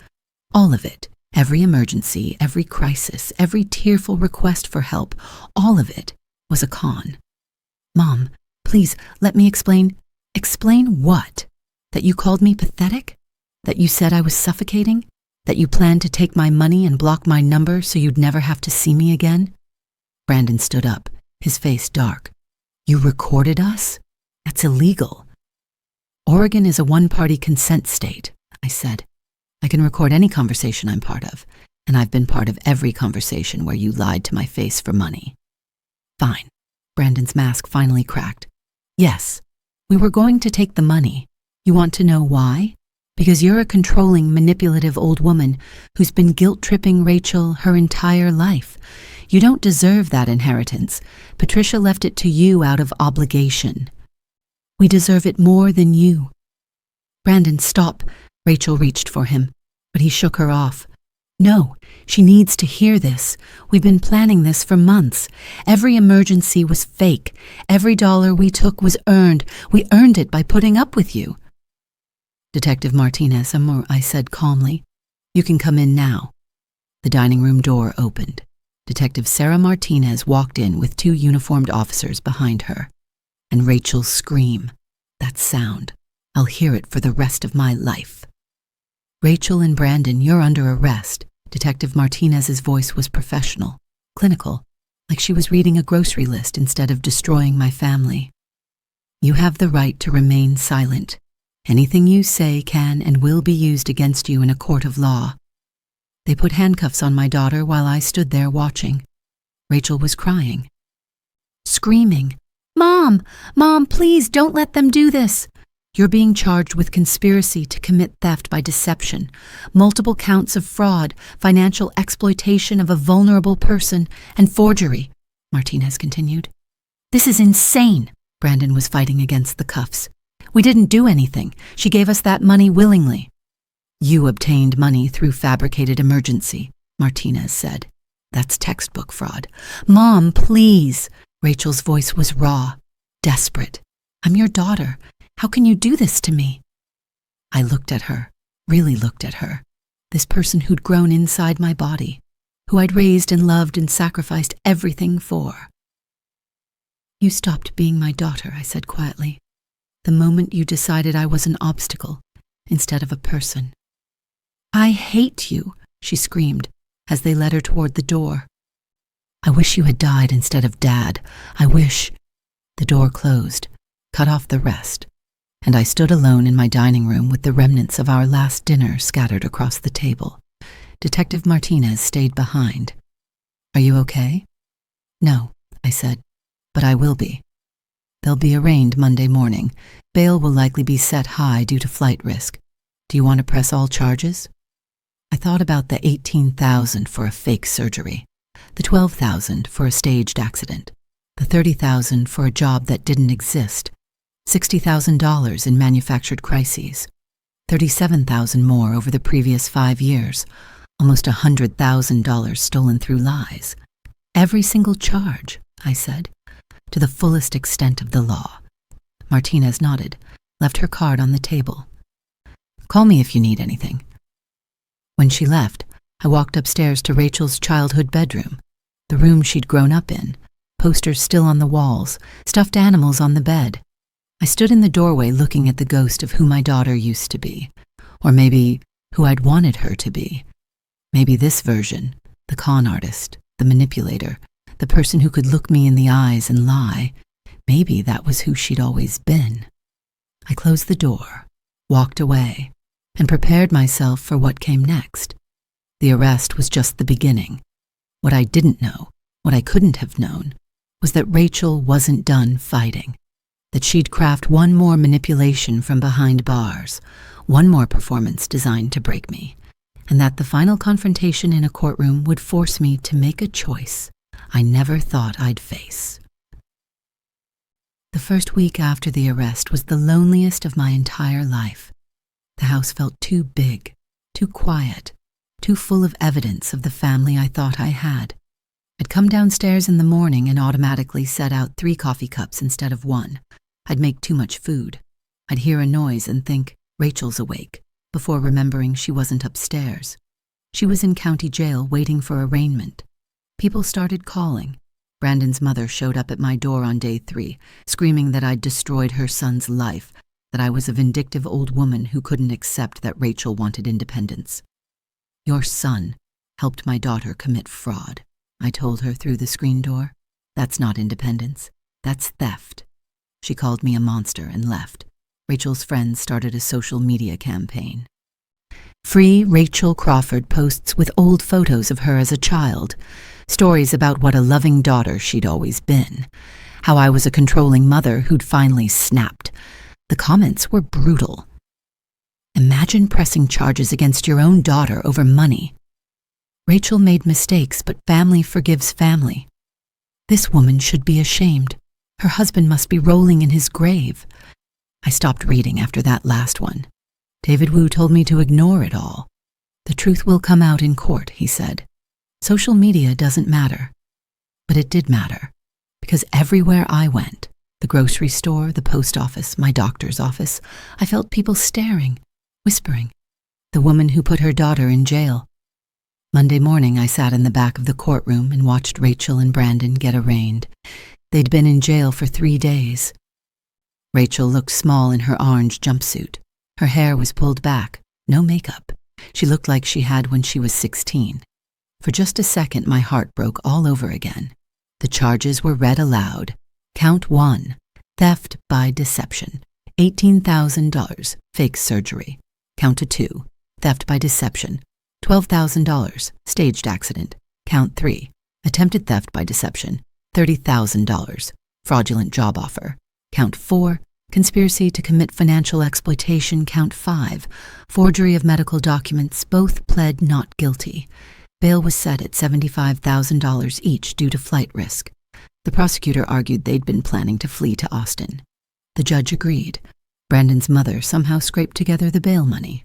All of it, every emergency, every crisis, every tearful request for help, all of it was a con. Mom, please let me explain. Explain what? That you called me pathetic? That you said I was suffocating? That you planned to take my money and block my number so you'd never have to see me again? Brandon stood up, his face dark. You recorded us? That's illegal. Oregon is a one-party consent state, I said. I can record any conversation I'm part of, and I've been part of every conversation where you lied to my face for money. Fine. Brandon's mask finally cracked. Yes, we were going to take the money. You want to know why? Because you're a controlling, manipulative old woman who's been guilt-tripping Rachel her entire life. You don't deserve that inheritance. Patricia left it to you out of obligation. We deserve it more than you. Brandon, stop. Rachel reached for him, but he shook her off. No, she needs to hear this. We've been planning this for months. Every emergency was fake. Every dollar we took was earned. We earned it by putting up with you. Detective Martinez, I said calmly. You can come in now. The dining room door opened. Detective Sarah Martinez walked in with 2 uniformed officers behind her. And Rachel's scream. That sound. I'll hear it for the rest of my life. Rachel and Brandon, you're under arrest. Detective Martinez's voice was professional, clinical, like she was reading a grocery list instead of destroying my family. You have the right to remain silent. Anything you say can and will be used against you in a court of law. They put handcuffs on my daughter while I stood there watching. Rachel was crying, screaming, Mom! Mom, please don't let them do this! You're being charged with conspiracy to commit theft by deception, multiple counts of fraud, financial exploitation of a vulnerable person, and forgery, Martinez continued. This is insane, Brandon was fighting against the cuffs. We didn't do anything. She gave us that money willingly. You obtained money through fabricated emergency, Martinez said. That's textbook fraud. Mom, please. Rachel's voice was raw, desperate. I'm your daughter. How can you do this to me? I looked at her, really looked at her, this person who'd grown inside my body, who I'd raised and loved and sacrificed everything for. You stopped being my daughter, I said quietly, the moment you decided I was an obstacle instead of a person. I hate you, she screamed as they led her toward the door. I wish you had died instead of Dad. I wish. The door closed, cut off the rest, and I stood alone in my dining room with the remnants of our last dinner scattered across the table. Detective Martinez stayed behind. Are you okay? No, I said, but I will be. They'll be arraigned Monday morning. Bail will likely be set high due to flight risk. Do you want to press all charges? I thought about the $18,000 for a fake surgery, the $12,000 for a staged accident, the $30,000 for a job that didn't exist, $60,000 in manufactured crises, $37,000 more over the previous 5 years, almost $100,000 stolen through lies. Every single charge, I said, to the fullest extent of the law. Martinez nodded, left her card on the table. Call me if you need anything. When she left, I walked upstairs to Rachel's childhood bedroom, the room she'd grown up in, posters still on the walls, stuffed animals on the bed. I stood in the doorway looking at the ghost of who my daughter used to be, or maybe who I'd wanted her to be. Maybe this version, the con artist, the manipulator, the person who could look me in the eyes and lie. Maybe that was who she'd always been. I closed the door, walked away, and prepared myself for what came next. The arrest was just the beginning. What I didn't know, what I couldn't have known, was that Rachel wasn't done fighting, that she'd craft one more manipulation from behind bars, one more performance designed to break me, and that the final confrontation in a courtroom would force me to make a choice I never thought I'd face. The first week after the arrest was the loneliest of my entire life. The house felt too big, too quiet, too full of evidence of the family I thought I had. I'd come downstairs in the morning and automatically set out 3 coffee cups instead of 1. I'd make too much food. I'd hear a noise and think, Rachel's awake, before remembering she wasn't upstairs. She was in county jail waiting for arraignment. People started calling. Brandon's mother showed up at my door on day 3, screaming that I'd destroyed her son's life, that I was a vindictive old woman who couldn't accept that Rachel wanted independence. Your son helped my daughter commit fraud, I told her through the screen door. That's not independence. That's theft. She called me a monster and left. Rachel's friends started a social media campaign. Free Rachel Crawford posts with old photos of her as a child, stories about what a loving daughter she'd always been, how I was a controlling mother who'd finally snapped. The comments were brutal. Imagine pressing charges against your own daughter over money. Rachel made mistakes, but family forgives family. This woman should be ashamed. Her husband must be rolling in his grave. I stopped reading after that last one. David Wu told me to ignore it all. The truth will come out in court, he said. Social media doesn't matter. But it did matter, because everywhere I went, the grocery store, the post office, my doctor's office, I felt people staring, whispering. The woman who put her daughter in jail. Monday morning, I sat in the back of the courtroom and watched Rachel and Brandon get arraigned. They'd been in jail for 3 days. Rachel looked small in her orange jumpsuit. Her hair was pulled back, no makeup. She looked like she had when she was 16. For just a second, my heart broke all over again. The charges were read aloud. Count 1, theft by deception, $18,000, fake surgery. Count 2, theft by deception, $12,000, staged accident. Count 3, attempted theft by deception, $30,000, fraudulent job offer. Count 4, conspiracy to commit financial exploitation. Count 5, forgery of medical documents. Both pled not guilty. Bail was set at $75,000 each due to flight risk. The prosecutor argued they'd been planning to flee to Austin. The judge agreed. Brandon's mother somehow scraped together the bail money.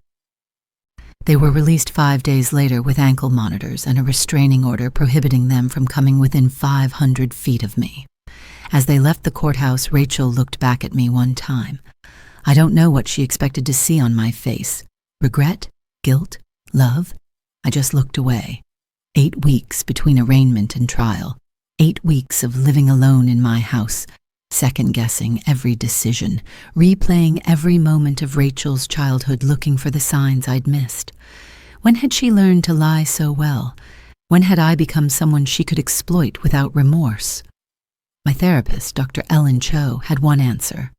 They were released 5 days later with ankle monitors and a restraining order prohibiting them from coming within 500 feet of me. As they left the courthouse, Rachel looked back at me one time. I don't know what she expected to see on my face. Regret? Guilt? Love? I just looked away. 8 weeks between arraignment and trial. 8 weeks of living alone in my house, second-guessing every decision, replaying every moment of Rachel's childhood, looking for the signs I'd missed. When had she learned to lie so well? When had I become someone she could exploit without remorse? My therapist, Dr. Ellen Cho, had one answer.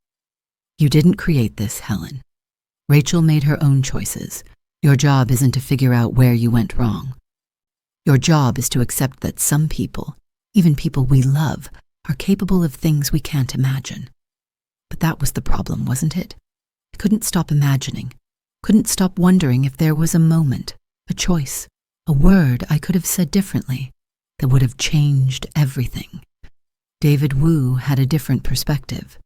You didn't create this, Helen. Rachel made her own choices. Your job isn't to figure out where you went wrong. Your job is to accept that some people, even people we love, are capable of things we can't imagine. But that was the problem, wasn't it? I couldn't stop imagining, couldn't stop wondering if there was a moment, a choice, a word I could have said differently that would have changed everything. David Wu had a different perspective.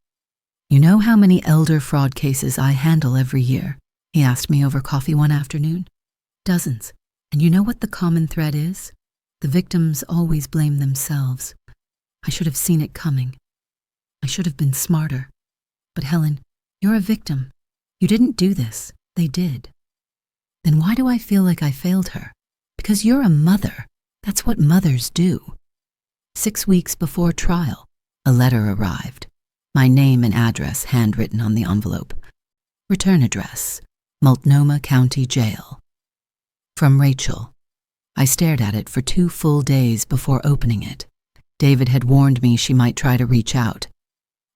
You know how many elder fraud cases I handle every year? He asked me over coffee one afternoon. Dozens. And you know what the common thread is? The victims always blame themselves. I should have seen it coming. I should have been smarter. But Helen, you're a victim. You didn't do this. They did. Then why do I feel like I failed her? Because you're a mother. That's what mothers do. 6 weeks before trial, a letter arrived. My name and address handwritten on the envelope. Return address, Multnomah County Jail. From Rachel. I stared at it for 2 full days before opening it. David had warned me she might try to reach out.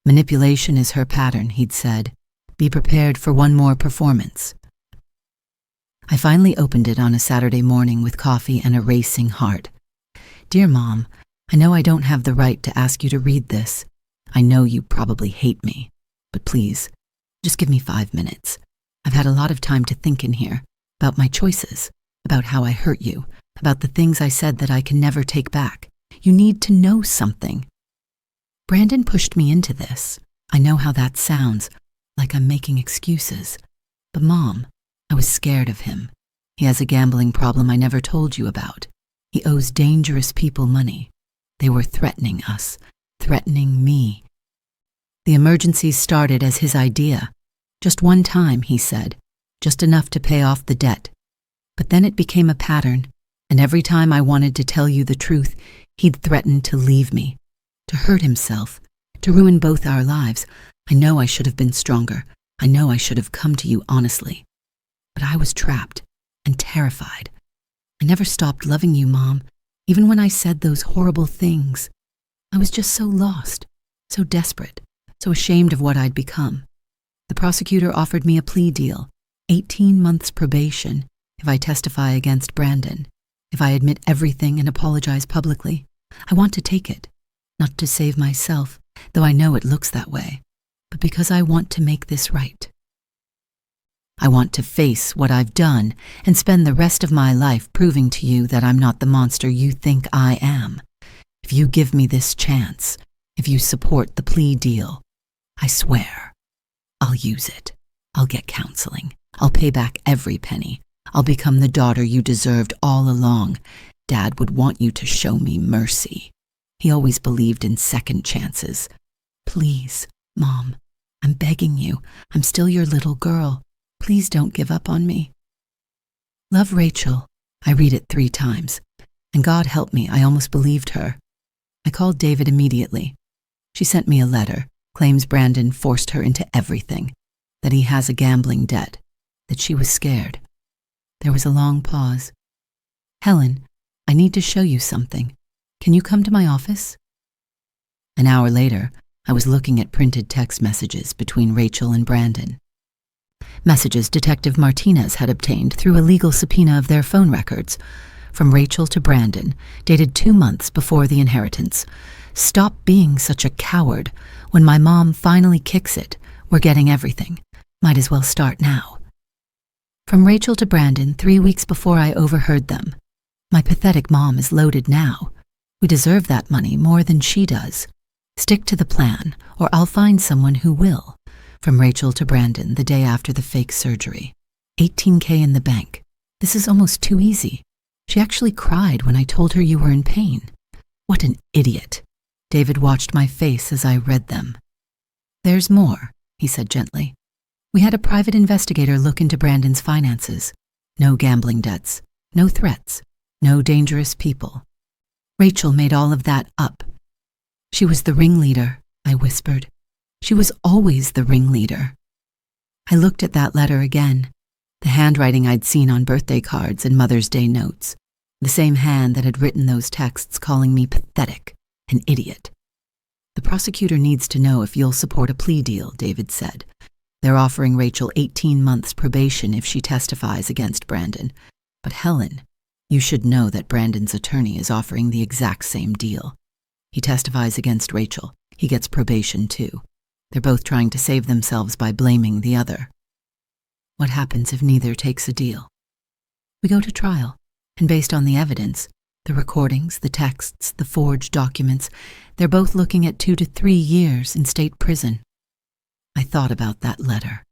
Manipulation is her pattern, he'd said. Be prepared for one more performance. I finally opened it on a Saturday morning with coffee and a racing heart. Dear Mom, I know I don't have the right to ask you to read this. I know you probably hate me, but please, just give me 5 minutes. I've had a lot of time to think in here, about my choices, about how I hurt you, about the things I said that I can never take back. You need to know something. Brandon pushed me into this. I know how that sounds, like I'm making excuses. But Mom, I was scared of him. He has a gambling problem I never told you about. He owes dangerous people money. They were threatening us, threatening me. The emergencies started as his idea. Just one time, he said, just enough to pay off the debt. But then it became a pattern, and every time I wanted to tell you the truth, he'd threaten to leave me, to hurt himself, to ruin both our lives. I know I should have been stronger. I know I should have come to you honestly. But I was trapped and terrified. I never stopped loving you, Mom, even when I said those horrible things. I was just so lost, so desperate, so ashamed of what I'd become. The prosecutor offered me a plea deal, 18 months probation, if I testify against Brandon, if I admit everything and apologize publicly. I want to take it, not to save myself, though I know it looks that way, but because I want to make this right. I want to face what I've done and spend the rest of my life proving to you that I'm not the monster you think I am. If you give me this chance, if you support the plea deal, I swear, I'll use it. I'll get counseling. I'll pay back every penny. I'll become the daughter you deserved all along. Dad would want you to show me mercy. He always believed in second chances. Please, Mom, I'm begging you. I'm still your little girl. Please don't give up on me. Love, Rachel. I read it 3 times. And God help me, I almost believed her. I called David immediately. She sent me a letter, claims Brandon forced her into everything, that he has a gambling debt, that she was scared. There was a long pause. Helen, I need to show you something. Can you come to my office? An hour later, I was looking at printed text messages between Rachel and Brandon. Messages Detective Martinez had obtained through a legal subpoena of their phone records, from Rachel to Brandon, dated 2 months before the inheritance. Stop being such a coward. When my mom finally kicks it, we're getting everything. Might as well start now. From Rachel to Brandon 3 weeks before I overheard them. My pathetic mom is loaded now. We deserve that money more than she does. Stick to the plan, or I'll find someone who will. From Rachel to Brandon the day after the fake surgery. $18,000 in the bank. This is almost too easy. She actually cried when I told her you were in pain. What an idiot. David watched my face as I read them. There's more, he said gently. We had a private investigator look into Brandon's finances. No gambling debts, no threats, no dangerous people. Rachel made all of that up. She was the ringleader, I whispered. She was always the ringleader. I looked at that letter again, the handwriting I'd seen on birthday cards and Mother's Day notes, the same hand that had written those texts calling me pathetic, an idiot. The prosecutor needs to know if you'll support a plea deal, David said. They're offering Rachel 18 months probation if she testifies against Brandon. But Helen, you should know that Brandon's attorney is offering the exact same deal. He testifies against Rachel. He gets probation too. They're both trying to save themselves by blaming the other. What happens if neither takes a deal? We go to trial, and based on the evidence, the recordings, the texts, the forged documents, they're both looking at 2 to 3 years in state prison. I thought about that letter.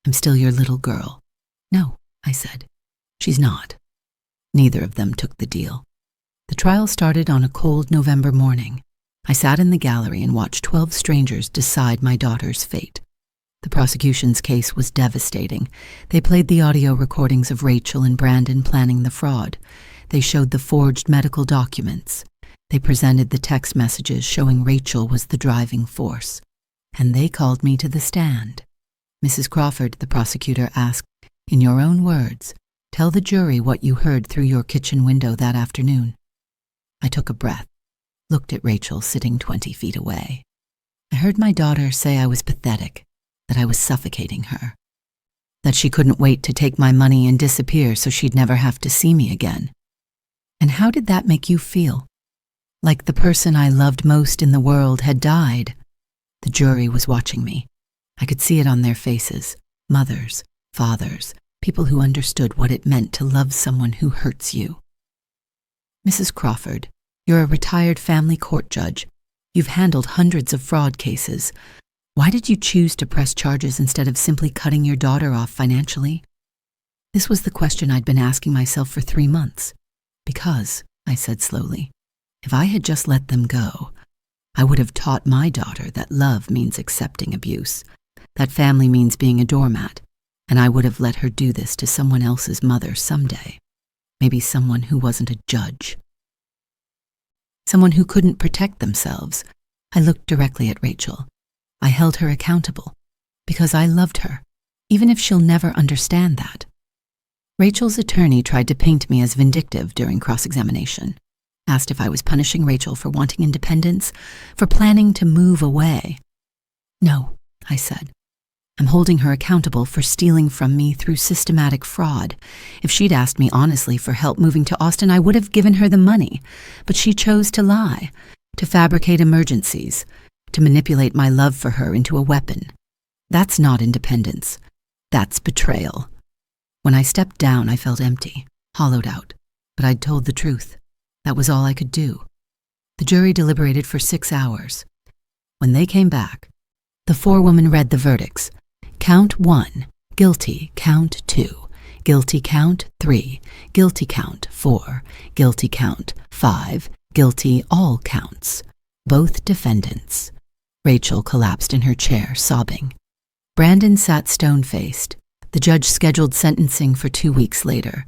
I'm still your little girl. No, I said. She's not. Neither of them took the deal. The trial started on a cold November morning. I sat in the gallery and watched 12 strangers decide my daughter's fate. The prosecution's case was devastating. They played the audio recordings of Rachel and Brandon planning the fraud. They showed the forged medical documents. They presented the text messages showing Rachel was the driving force. And they called me to the stand. Mrs. Crawford, the prosecutor asked, in your own words, tell the jury what you heard through your kitchen window that afternoon. I took a breath, looked at Rachel sitting 20 feet away. I heard my daughter say I was pathetic, that I was suffocating her, that she couldn't wait to take my money and disappear so she'd never have to see me again. And how did that make you feel? Like the person I loved most in the world had died. The jury was watching me. I could see it on their faces, mothers, fathers, people who understood what it meant to love someone who hurts you. Mrs. Crawford, you're a retired family court judge. You've handled hundreds of fraud cases. Why did you choose to press charges instead of simply cutting your daughter off financially? This was the question I'd been asking myself for 3 months. Because, I said slowly, if I had just let them go, I would have taught my daughter that love means accepting abuse, that family means being a doormat, and I would have let her do this to someone else's mother someday. Maybe someone who wasn't a judge. Someone who couldn't protect themselves. I looked directly at Rachel. I held her accountable, because I loved her, even if she'll never understand that. Rachel's attorney tried to paint me as vindictive during cross-examination, asked if I was punishing Rachel for wanting independence, for planning to move away. No, I said. I'm holding her accountable for stealing from me through systematic fraud. If she'd asked me honestly for help moving to Austin, I would have given her the money, but she chose to lie, to fabricate emergencies, to manipulate my love for her into a weapon. That's not independence. That's betrayal. When I stepped down, I felt empty, hollowed out, but I'd told the truth. That was all I could do. The jury deliberated for 6 hours. When they came back, the forewoman read the verdicts. Count 1, guilty, count 2, guilty count 3, guilty count 4, guilty count 5, guilty all counts. Both defendants. Rachel collapsed in her chair, sobbing. Brandon sat stone-faced. The judge scheduled sentencing for 2 weeks later,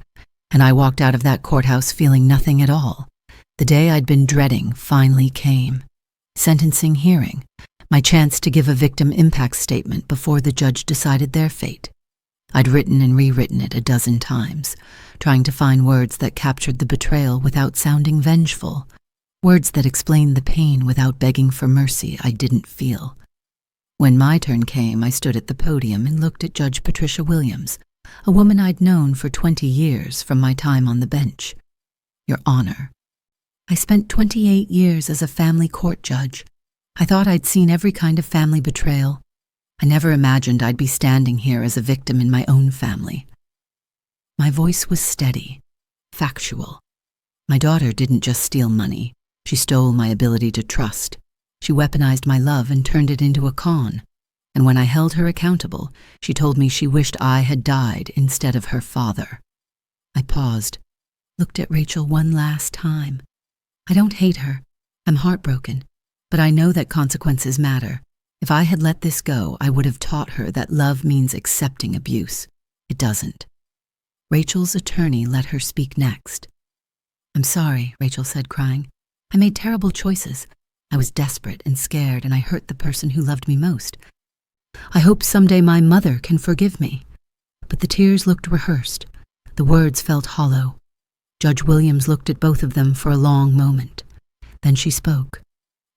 and I walked out of that courthouse feeling nothing at all. The day I'd been dreading finally came. Sentencing hearing. My chance to give a victim impact statement before the judge decided their fate. I'd written and rewritten it a dozen times, trying to find words that captured the betrayal without sounding vengeful, words that explained the pain without begging for mercy I didn't feel. When my turn came, I stood at the podium and looked at Judge Patricia Williams, a woman I'd known for 20 years from my time on the bench. Your Honor, I spent 28 years as a family court judge. I thought I'd seen every kind of family betrayal. I never imagined I'd be standing here as a victim in my own family. My voice was steady, factual. My daughter didn't just steal money. She stole my ability to trust. She weaponized my love and turned it into a con. And when I held her accountable, she told me she wished I had died instead of her father. I paused, looked at Rachel one last time. I don't hate her. I'm heartbroken. But I know that consequences matter. If I had let this go, I would have taught her that love means accepting abuse. It doesn't. Rachel's attorney let her speak next. I'm sorry, Rachel said, crying. I made terrible choices. I was desperate and scared, and I hurt the person who loved me most. I hope someday my mother can forgive me. But the tears looked rehearsed. The words felt hollow. Judge Williams looked at both of them for a long moment. Then she spoke.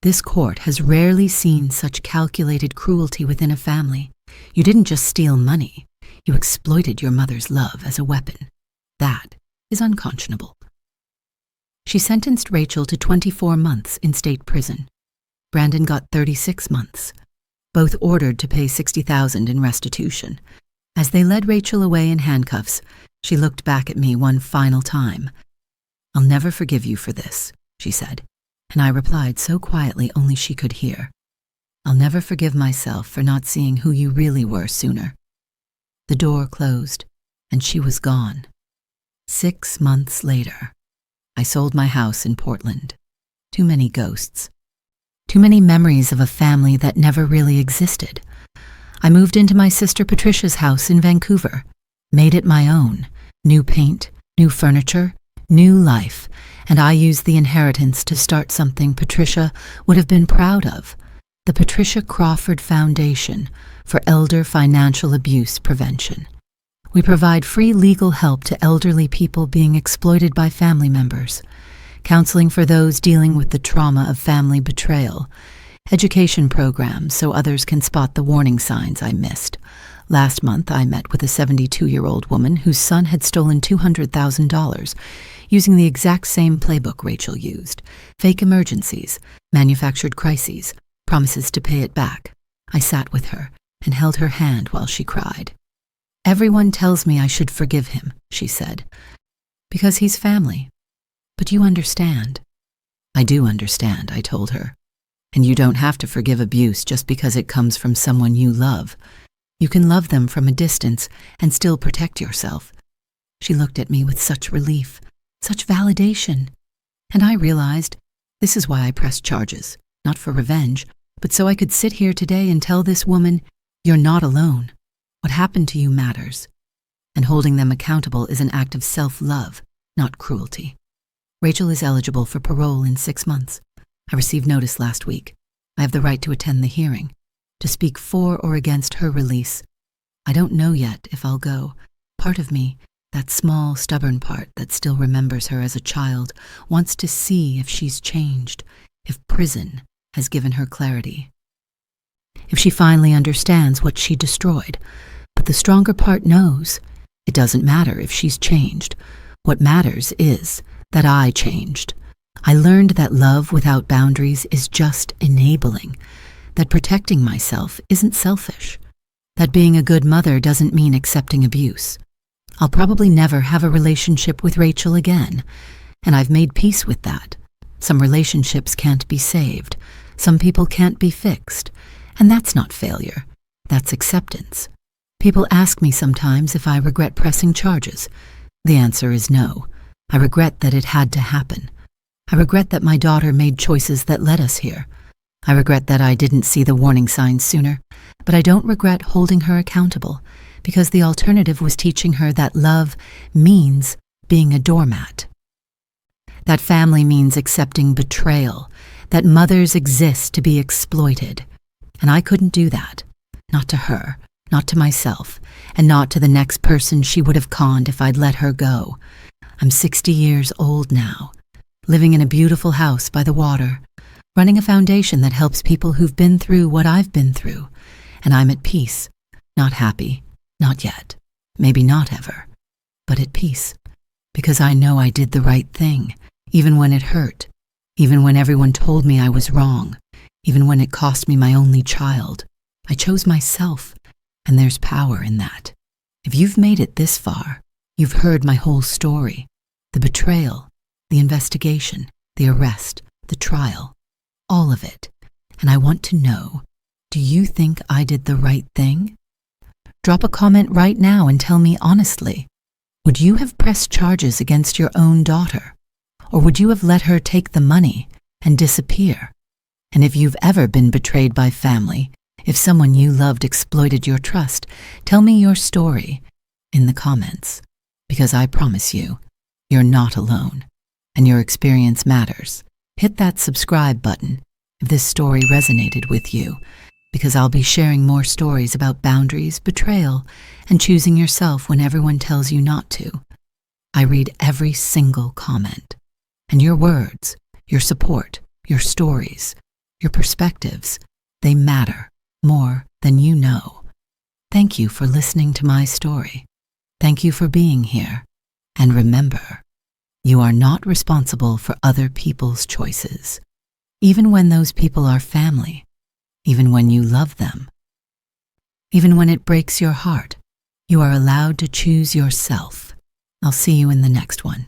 This court has rarely seen such calculated cruelty within a family. You didn't just steal money. You exploited your mother's love as a weapon. That is unconscionable. She sentenced Rachel to 24 months in state prison. Brandon got 36 months. Both ordered to pay $60,000 in restitution. As they led Rachel away in handcuffs, she looked back at me one final time. I'll never forgive you for this, she said. And I replied so quietly only she could hear. I'll never forgive myself for not seeing who you really were sooner. The door closed, and she was gone. 6 months later, I sold my house in Portland. Too many ghosts. Too many memories of a family that never really existed. I moved into my sister Patricia's house in Vancouver, made it my own. New paint, new furniture, new life. And I used the inheritance to start something Patricia would have been proud of, the Patricia Crawford Foundation for Elder Financial Abuse Prevention. We provide free legal help to elderly people being exploited by family members, counseling for those dealing with the trauma of family betrayal, education programs so others can spot the warning signs I missed. Last month, I met with a 72-year-old woman whose son had stolen $200,000, using the exact same playbook Rachel used. Fake emergencies, manufactured crises, promises to pay it back. I sat with her and held her hand while she cried. Everyone tells me I should forgive him, she said, because he's family. But you understand. I do understand, I told her. And you don't have to forgive abuse just because it comes from someone you love. You can love them from a distance and still protect yourself. She looked at me with such relief, such validation. And I realized this is why I pressed charges, not for revenge, but so I could sit here today and tell this woman, you're not alone. What happened to you matters. And holding them accountable is an act of self-love, not cruelty. Rachel is eligible for parole in 6 months. I received notice last week. I have the right to attend the hearing, to speak for or against her release. I don't know yet if I'll go. Part of me, that small, stubborn part that still remembers her as a child, wants to see if she's changed, if prison has given her clarity, if she finally understands what she destroyed. But the stronger part knows it doesn't matter if she's changed. What matters is that I changed. I learned that love without boundaries is just enabling, that protecting myself isn't selfish, that being a good mother doesn't mean accepting abuse. I'll probably never have a relationship with Rachel again, and I've made peace with that. Some relationships can't be saved. Some people can't be fixed. And that's not failure. That's acceptance. People ask me sometimes if I regret pressing charges. The answer is no. I regret that it had to happen. I regret that my daughter made choices that led us here. I regret that I didn't see the warning signs sooner, but I don't regret holding her accountable, because the alternative was teaching her that love means being a doormat. That family means accepting betrayal, that mothers exist to be exploited. And I couldn't do that. Not to her, not to myself, and not to the next person she would have conned if I'd let her go. I'm 60 years old now, living in a beautiful house by the water, running a foundation that helps people who've been through what I've been through, and I'm at peace, not happy, not yet, maybe not ever, but at peace, because I know I did the right thing, even when it hurt, even when everyone told me I was wrong, even when it cost me my only child. I chose myself, and there's power in that. If you've made it this far, you've heard my whole story, the betrayal, the investigation, the arrest, the trial, all of it. And I want to know, do you think I did the right thing? Drop a comment right now and tell me honestly, would you have pressed charges against your own daughter? Or would you have let her take the money and disappear? And if you've ever been betrayed by family, if someone you loved exploited your trust, tell me your story in the comments, because I promise you, you're not alone, and your experience matters. Hit that subscribe button if this story resonated with you, because I'll be sharing more stories about boundaries, betrayal, and choosing yourself when everyone tells you not to. I read every single comment, and your words, your support, your stories, your perspectives, they matter more than you know. Thank you for listening to my story. Thank you for being here. And remember, you are not responsible for other people's choices, even when those people are family, even when you love them. Even when it breaks your heart, you are allowed to choose yourself. I'll see you in the next one.